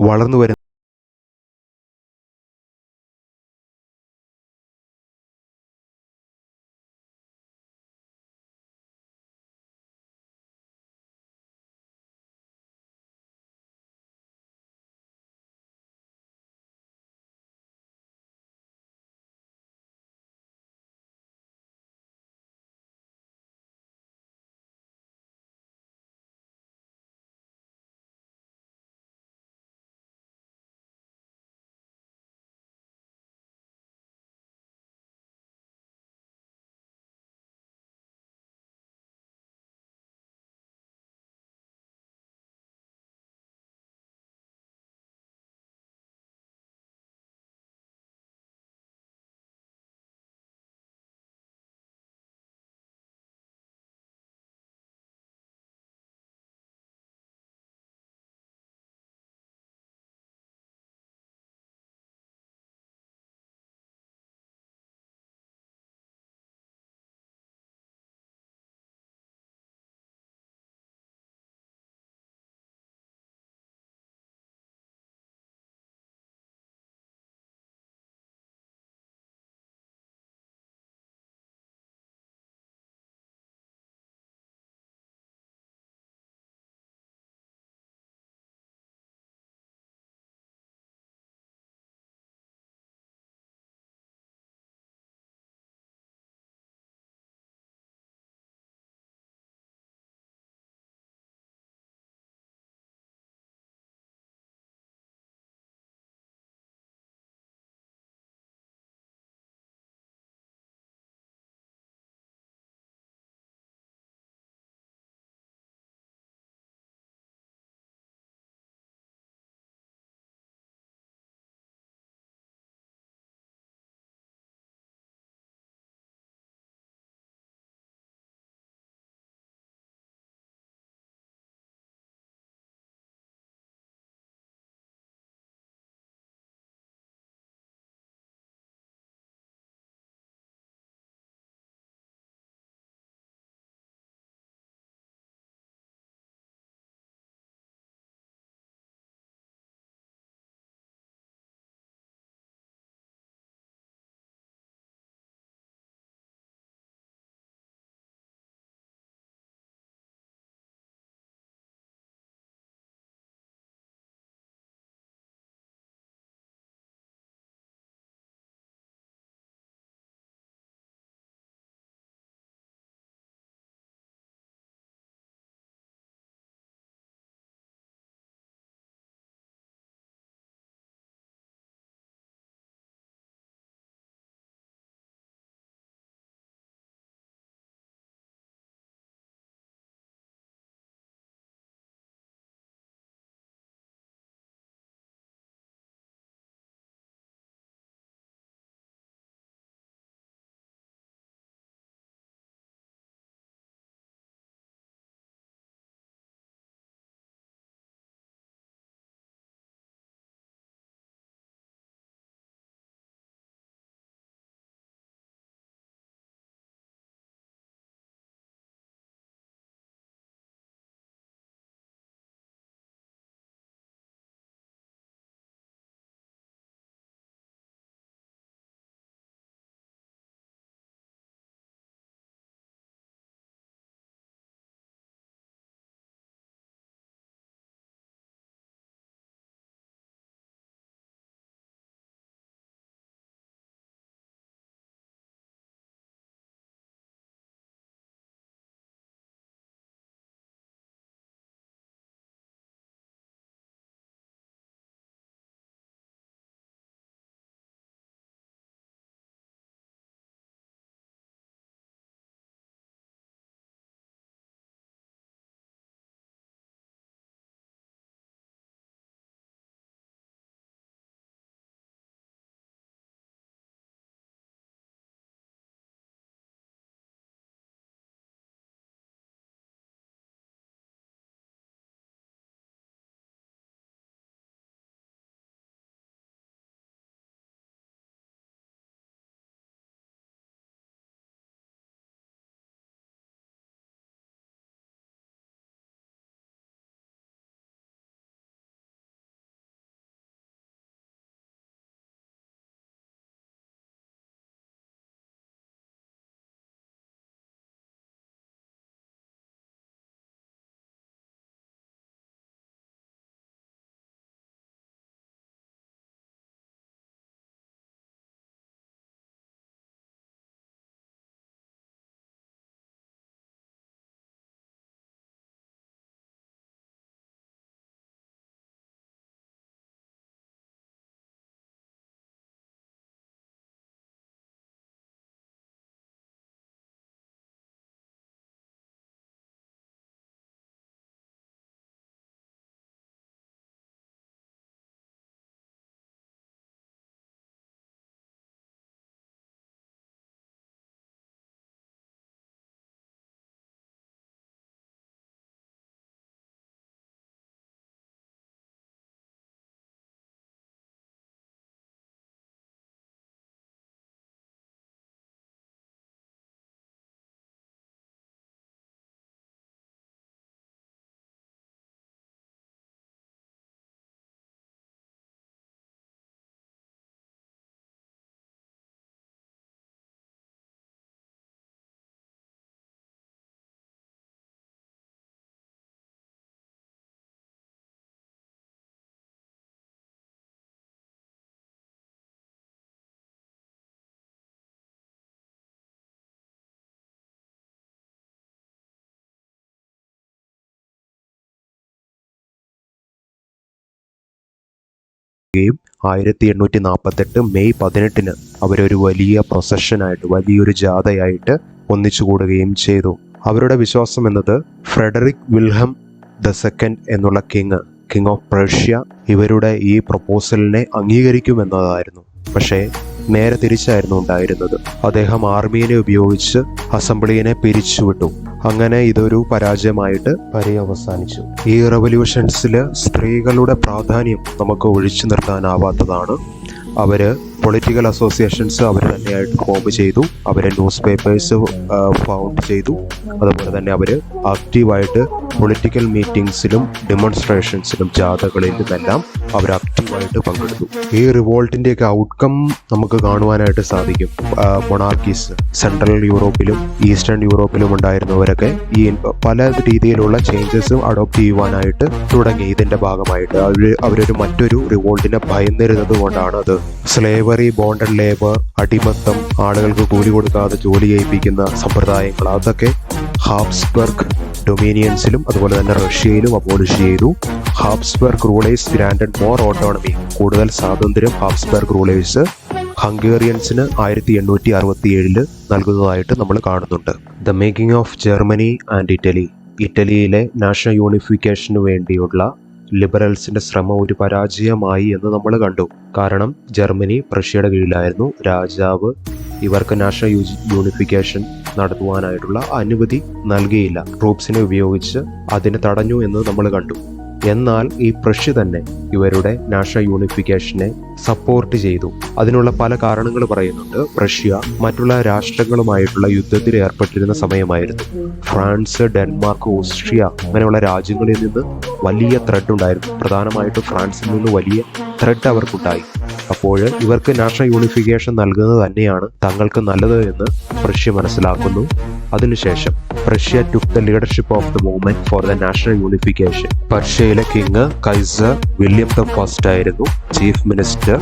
വളർന്നു വരുന്ന 1848 മെയ് 18 അവരൊരു വലിയ പ്രൊസഷനായിട്ട്, വലിയൊരു ജാഥയായിട്ട് ഒന്നിച്ചു കൂടുകയും ചെയ്തു. അവരുടെ വിശ്വാസം എന്നത് ഫ്രെഡറിക് വിൽഹം ദ സെക്കൻഡ് എന്നുള്ള കിങ് ഓഫ് പ്രഷ്യ ഇവരുടെ ഈ പ്രൊപ്പോസലിനെ അംഗീകരിക്കുമെന്നതായിരുന്നു. പക്ഷേ നേരെ തിരിച്ചായിരുന്നു ഉണ്ടായിരുന്നത്. അദ്ദേഹം ആർമിയെ ഉപയോഗിച്ച് അസംബ്ലിയെ പിരിച്ചുവിട്ടു. അങ്ങനെ ഇതൊരു പരാജയമായിട്ട് പര്യവസാനിച്ചു. ഈ റെവല്യൂഷൻസിൽ സ്ത്രീകളുടെ പ്രാധാന്യം നമുക്ക് ഒഴിച്ചു നിർത്താനാവാത്തതാണ്. അവര് പൊളിറ്റിക്കൽ അസോസിയേഷൻസ് അവർ തന്നെയായിട്ട് ഫോം ചെയ്തു. അവരെ ന്യൂസ് പേപ്പേഴ്സ് ഫൗണ്ട് ചെയ്തു. അതുപോലെ തന്നെ അവർ ആക്റ്റീവായിട്ട് പൊളിറ്റിക്കൽ മീറ്റിംഗ്സിലും ഡെമോൺസ്ട്രേഷൻസിലും ജാഥകളിലുമെല്ലാം അവർ ആക്റ്റീവായിട്ട് പങ്കെടുത്തു. ഈ റിവോൾട്ടിൻ്റെയൊക്കെ ഔട്ട്കം നമുക്ക് കാണുവാനായിട്ട് സാധിക്കും. മൊണാർക്കീസ് സെൻട്രൽ യൂറോപ്പിലും ഈസ്റ്റേൺ യൂറോപ്പിലും ഉണ്ടായിരുന്നവരൊക്കെ ഈ പല രീതിയിലുള്ള ചേഞ്ചസും അഡോപ്റ്റ് ചെയ്യുവാനായിട്ട് തുടങ്ങി. ഇതിൻ്റെ ഭാഗമായിട്ട് അവരൊരു മറ്റൊരു റിവോൾട്ടിനെ ഭയന്നിരുന്നത് കൊണ്ടാണ് അത്. സ്ലേവറി, ബോണ്ടഡ് ലേബർ, അടിമത്തം, ആളുകൾക്ക് കൂലി കൊടുക്കാതെ ജോലി ചെയ്യിപ്പിക്കുന്ന സമ്പ്രദായങ്ങൾ, അതൊക്കെ ഹാബ്സ്ബർഗ് ഡൊമീനിയൻസിലും അതുപോലെ തന്നെ റഷ്യയിലും അബോളിഷ് ചെയ്തു. Habsburg rulers granted more autonomy, കൂടുതൽ സ്വാതന്ത്ര്യം ഹാബ്സ്ബർഗ് റൂളേഴ്സ് ഹംഗേറിയൻസിന് 1867 നൽകുന്നതായിട്ട് നമ്മൾ കാണുന്നുണ്ട്. The making of Germany and Italy. ഇറ്റലിയിലെ നാഷണൽ യൂണിഫിക്കേഷന് വേണ്ടിയുള്ള ലിബറൽസിന്റെ ശ്രമം ഒരു പരാജയമായി എന്ന് നമ്മൾ കണ്ടു. കാരണം ജർമ്മനി പ്രഷ്യയുടെ കീഴിലായിരുന്നു. രാജാവ് ഇവർക്ക് നാഷണൽ യൂണിഫിക്കേഷൻ നടത്തുവാനായിട്ടുള്ള അനുമതി നൽകിയില്ല. ട്രൂപ്സിനെ ഉപയോഗിച്ച് അതിനെ തടഞ്ഞു എന്ന് നമ്മൾ കണ്ടു. എന്നാൽ ഈ പ്രഷ്യ തന്നെ ഇവരുടെ നാഷണൽ യൂണിഫിക്കേഷനെ സപ്പോർട്ട് ചെയ്തു. അതിനുള്ള പല കാരണങ്ങൾ പറയുന്നുണ്ട്. പ്രഷ്യ മറ്റുള്ള രാഷ്ട്രങ്ങളുമായിട്ടുള്ള യുദ്ധത്തിൽ ഏർപ്പെട്ടിരുന്ന സമയമായിരുന്നു. ഫ്രാൻസ്, ഡെൻമാർക്ക്, ഓസ്ട്രിയ അങ്ങനെയുള്ള രാജ്യങ്ങളിൽ നിന്ന് വലിയ ത്രെഡ് ഉണ്ടായിരുന്നു. പ്രധാനമായിട്ടും ഫ്രാൻസിൽ നിന്ന് വലിയ ത്രെഡ് അവർക്കുണ്ടായി. അപ്പോൾ ഇവർക്ക് നാഷണൽ യൂണിഫിക്കേഷൻ നൽകുന്നത് തന്നെയാണ് തങ്ങൾക്ക് നല്ലത് എന്ന് പ്രഷ്യ മനസ്സിലാക്കുന്നു. അതിനുശേഷം Prussia took the leadership of the movement for the national unification. പർഷ്യയിലെ king Kaiser William the first ആയിരുന്നു. Chief minister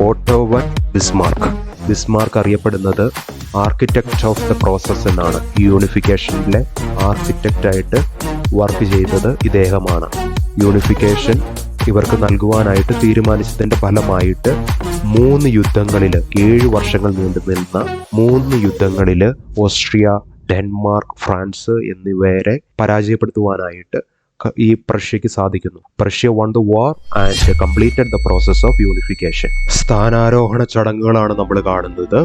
Otto von Bismarck. Bismarck അറിയപ്പെടുന്നത് ആർക്കിടെക്ട് ഓഫ് ദ പ്രോസസ് എന്നാണ്. ഈ യൂണിഫിക്കേഷനിലെ ആർക്കിടെക്റ്റായിട്ട് വർക്ക് ചെയ്തത് ഇദ്ദേഹമാണ്. യൂണിഫിക്കേഷൻ ഇവർക്ക് നൽകുവാനായിട്ട് തീരുമാനിച്ചതിന്റെ ഫലമായിട്ട് 3 യുദ്ധങ്ങളിൽ, 7 വർഷങ്ങൾ നീണ്ടു നിന്ന 3 യുദ്ധങ്ങളിൽ ഓസ്ട്രിയ, ഡെൻമാർക്ക്, ഫ്രാൻസ് എന്നിവരെ പരാജയപ്പെടുത്തുവാനായിട്ട് ഈ പ്രഷ്യക്ക് സാധിക്കുന്നു. Prussia won the war and completed the process of unification. സ്ഥാനാരോഹണ ചടങ്ങുകളാണ് നമ്മൾ കാണുന്നത്.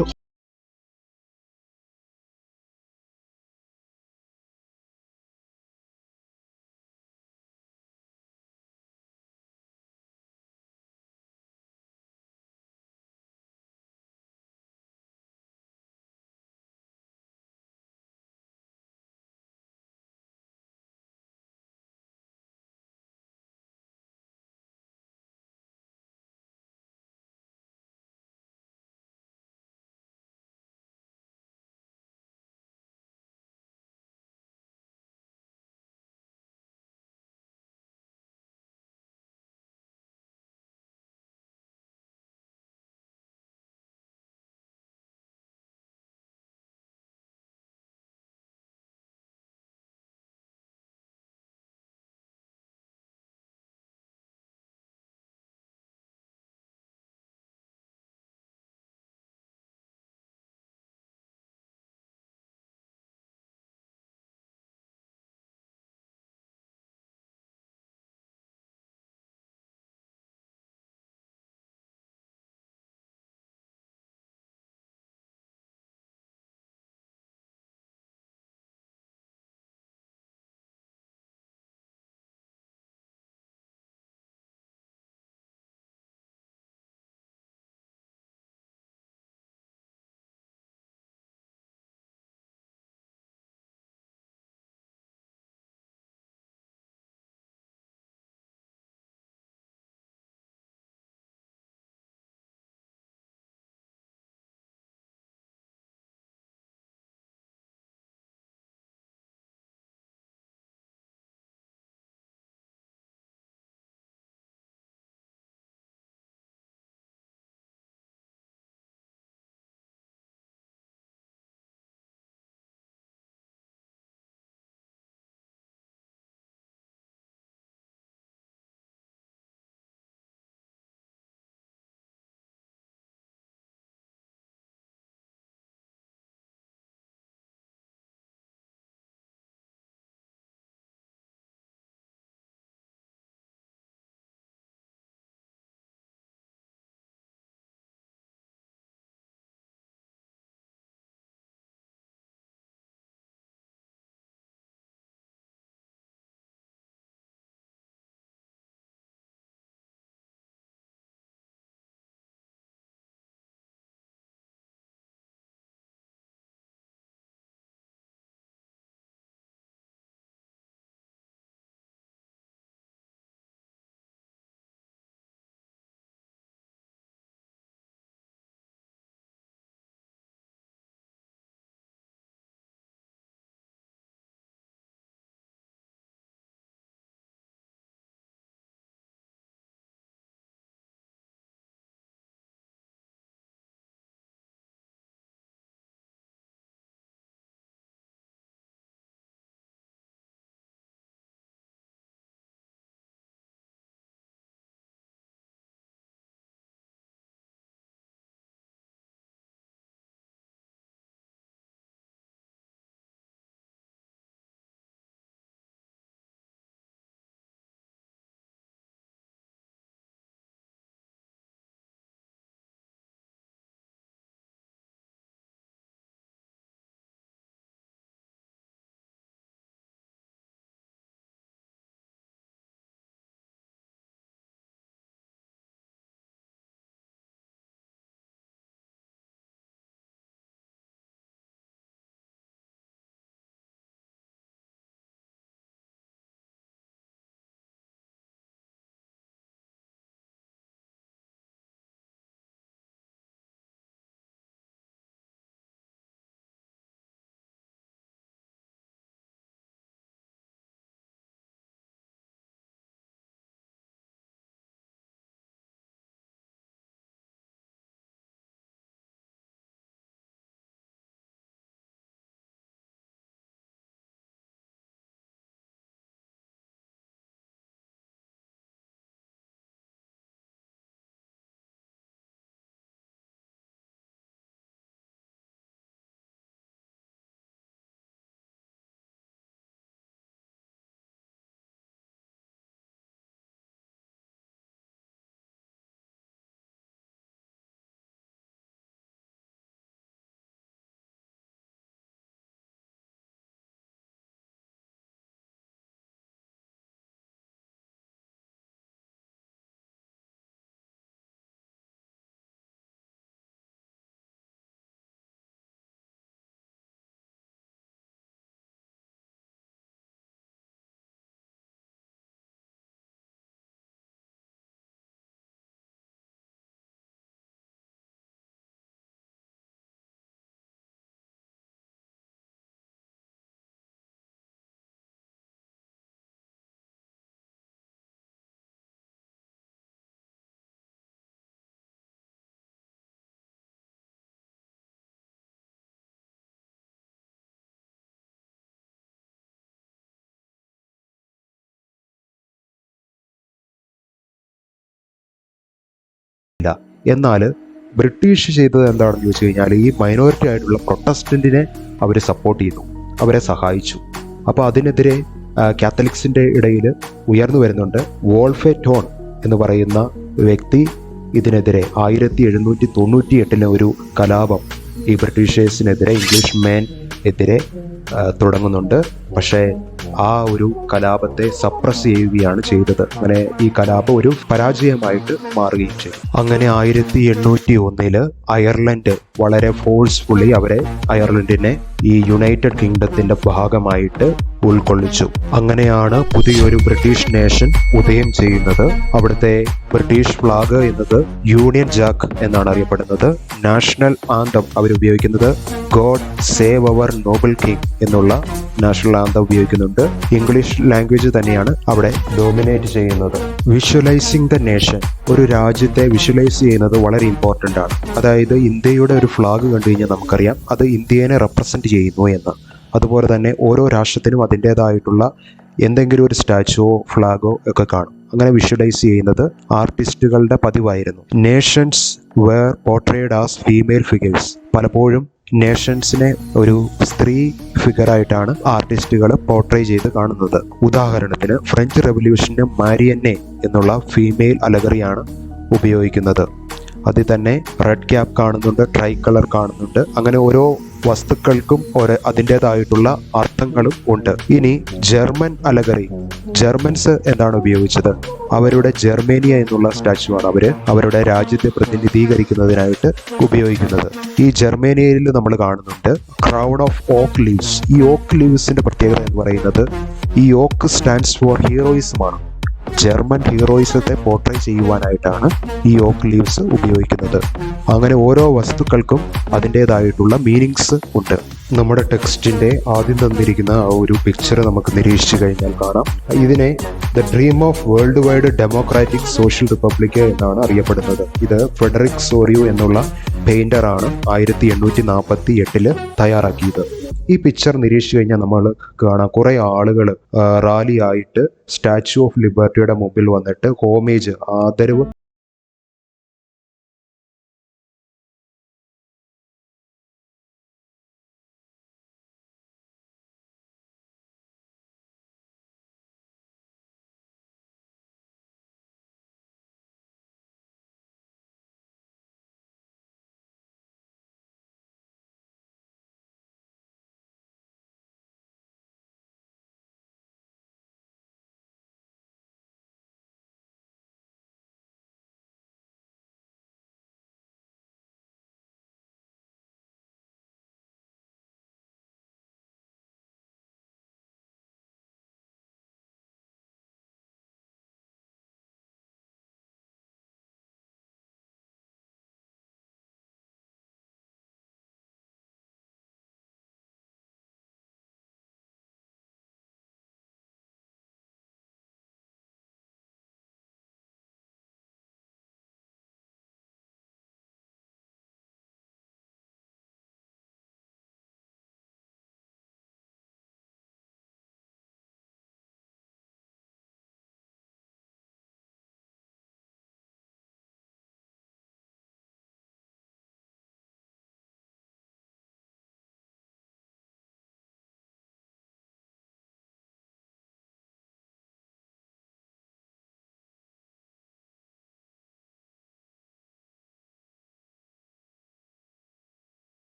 എന്നാൽ ബ്രിട്ടീഷ് ചെയ്തത് എന്താണെന്ന് ചോദിച്ചു കഴിഞ്ഞാൽ ഈ മൈനോറിറ്റി ആയിട്ടുള്ള പ്രൊട്ടസ്റ്റന്റിനെ അവർ സപ്പോർട്ട് ചെയ്തു, അവരെ സഹായിച്ചു. അപ്പോൾ അതിനെതിരെ കാത്തലിക്സിൻ്റെ ഇടയിൽ ഉയർന്നു വരുന്നുണ്ട്. വോൾഫെ ടോൺ എന്ന് പറയുന്ന വ്യക്തി ഇതിനെതിരെ 1798 ഒരു കലാപം ഈ ബ്രിട്ടീഷേഴ്സിനെതിരെ, ഇംഗ്ലീഷ് മേൻ എതിരെ തുടങ്ങുന്നുണ്ട്. പക്ഷേ ആ ഒരു കലാപത്തെ സപ്രസ് ചെയ്യുകയാണ് ചെയ്തത്. അങ്ങനെ ഈ കലാപം ഒരു പരാജയമായിട്ട് മാറുകയും ചെയ്തു. അങ്ങനെ 1801 അയർലൻഡ് വളരെ ഫോഴ്സ്ഫുള്ളി അയർലൻഡിനെ ഈ യുണൈറ്റഡ് കിങ്ഡത്തിന്റെ ഭാഗമായിട്ട് ഉൾക്കൊള്ളിച്ചു. അങ്ങനെയാണ് പുതിയൊരു ബ്രിട്ടീഷ് നേഷൻ ഉദയം ചെയ്യുന്നത്. അവിടുത്തെ ബ്രിട്ടീഷ് ഫ്ലാഗ് എന്നത് യൂണിയൻ ജാക്ക് എന്നാണ് അറിയപ്പെടുന്നത്. നാഷണൽ ആന്തം അവരുപയോഗിക്കുന്നത് God save our noble king എന്നുള്ള നാഷണൽ ആന്തം ഉപയോഗിക്കുന്നുണ്ട്. ഇംഗ്ലീഷ് ലാംഗ്വേജ് തന്നെയാണ് അവിടെ ഡോമിനേറ്റ് ചെയ്യുന്നത്. വിഷ്വലൈസിങ് ദ നേഷൻ, ഒരു രാജ്യത്തെ വിഷ്വലൈസ് ചെയ്യുന്നത് വളരെ ഇമ്പോർട്ടൻ്റ് ആണ്. അതായത് ഇന്ത്യയുടെ ഒരു ഫ്ലാഗ് കണ്ടു കഴിഞ്ഞാൽ നമുക്കറിയാം അത് ഇന്ത്യയെ റെപ്രസെന്റ് ചെയ്യുന്നു എന്ന്. അതുപോലെ തന്നെ ഓരോ രാഷ്ട്രത്തിനും അതിൻ്റേതായിട്ടുള്ള എന്തെങ്കിലും ഒരു സ്റ്റാച്ചുവോ ഫ്ലാഗോ ഒക്കെ കാണും. അങ്ങനെ വിഷ്വലൈസ് ചെയ്യുന്നത് ആർട്ടിസ്റ്റുകളുടെ പതിവായിരുന്നു. Nations were portrayed as female figures. പലപ്പോഴും നേഷൻസിനെ ഒരു സ്ത്രീ ഫിഗറായിട്ടാണ് ആർട്ടിസ്റ്റുകൾ പോർട്രേ ചെയ്ത് കാണുന്നത്. ഉദാഹരണത്തിന് ഫ്രഞ്ച് റെവല്യൂഷന് മാരിയന്നെ എന്നുള്ള ഫീമെയിൽ അലഗറിയാണ് ഉപയോഗിക്കുന്നത്. അതിൽ തന്നെ റെഡ് ക്യാപ്പ് കാണുന്നുണ്ട്, ട്രൈ കളർ കാണുന്നുണ്ട്. അങ്ങനെ ഓരോ വസ്തുക്കൾക്കും അതിൻ്റെതായിട്ടുള്ള അർത്ഥങ്ങളും ഉണ്ട്. ഇനി ജർമ്മൻ അലഗറി, ജർമ്മൻസ് എന്താണ് ഉപയോഗിച്ചത്? അവരുടെ ജർമ്മേനിയ എന്നുള്ള സ്റ്റാച്ചു ആണ് അവരുടെ രാജ്യത്തെ പ്രതിനിധീകരിക്കുന്നതിനായിട്ട് ഉപയോഗിക്കുന്നത്. ഈ ജർമ്മേനിയയിൽ നമ്മൾ കാണുന്നുണ്ട് ക്രൗൺ ഓഫ് ഓക്ക് ലീവ്സ്. ഈ ഓക്ക് ലീവ്സിന്റെ പ്രത്യേകത എന്ന് പറയുന്നത് ഈ ഓക്ക് സ്റ്റാൻഡ്സ് ഫോർ ഹീറോയിസമാണ്. ജർമ്മൻ ഹീറോയിസത്തെ പോർട്രേ ചെയ്യുവാനായിട്ടാണ് ഈ ഓക്ക് ലീവ്സ് ഉപയോഗിക്കുന്നത്. അങ്ങനെ ഓരോ വസ്തുക്കൾക്കും അതിൻ്റേതായിട്ടുള്ള മീനിങ്സ് ഉണ്ട്. നമ്മുടെ ടെക്സ്റ്റിന്റെ ആദ്യം തന്നിരിക്കുന്ന ആ ഒരു പിക്ചർ നമുക്ക് നിരീക്ഷിച്ചു കഴിഞ്ഞാൽ കാണാം. ഇതിനെ the dream of world wide democratic social republic എന്നാണ് അറിയപ്പെടുന്നത്. ഇത് ഫ്രെഡറിക് സോറിയോ എന്നുള്ള പെയിന്ററാണ് 1848 തയ്യാറാക്കിയത്. ഈ പിക്ചർ നിരീക്ഷിച്ചു കഴിഞ്ഞാൽ നമ്മൾ കാണാം കുറെ ആളുകൾ റാലി ആയിട്ട് സ്റ്റാച്യു ഓഫ് ലിബർട്ടിയുടെ മുമ്പിൽ വന്നിട്ട് ഹോമേജ്, ആദരവ്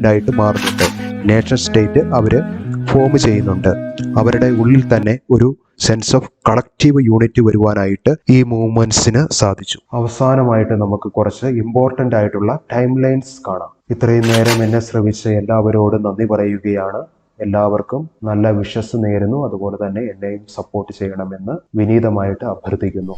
ആയിട്ട് മാറുന്നുണ്ട്. നേഷൻ സ്റ്റേറ്റ് അവർ ഫോം ചെയ്യുന്നുണ്ട്. അവരുടെ ഉള്ളിൽ തന്നെ ഒരു സെൻസ് ഓഫ് കളക്റ്റീവ് യൂണിറ്റ് വരുവാനായിട്ട് ഈ മൂവ്മെന്റ്സിന് സാധിച്ചു. അവസാനമായിട്ട് നമുക്ക് കുറച്ച് ഇമ്പോർട്ടൻ്റ് ആയിട്ടുള്ള ടൈം ലൈൻസ് കാണാം. ഇത്രയും നേരം എന്നെ ശ്രവിച്ച എല്ലാവരോടും നന്ദി പറയുകയാണ്. എല്ലാവർക്കും നല്ല വിഷസ് നേരുന്നു. അതുപോലെ തന്നെ എന്നെയും സപ്പോർട്ട് ചെയ്യണമെന്ന് വിനീതമായിട്ട് അഭ്യർത്ഥിക്കുന്നു.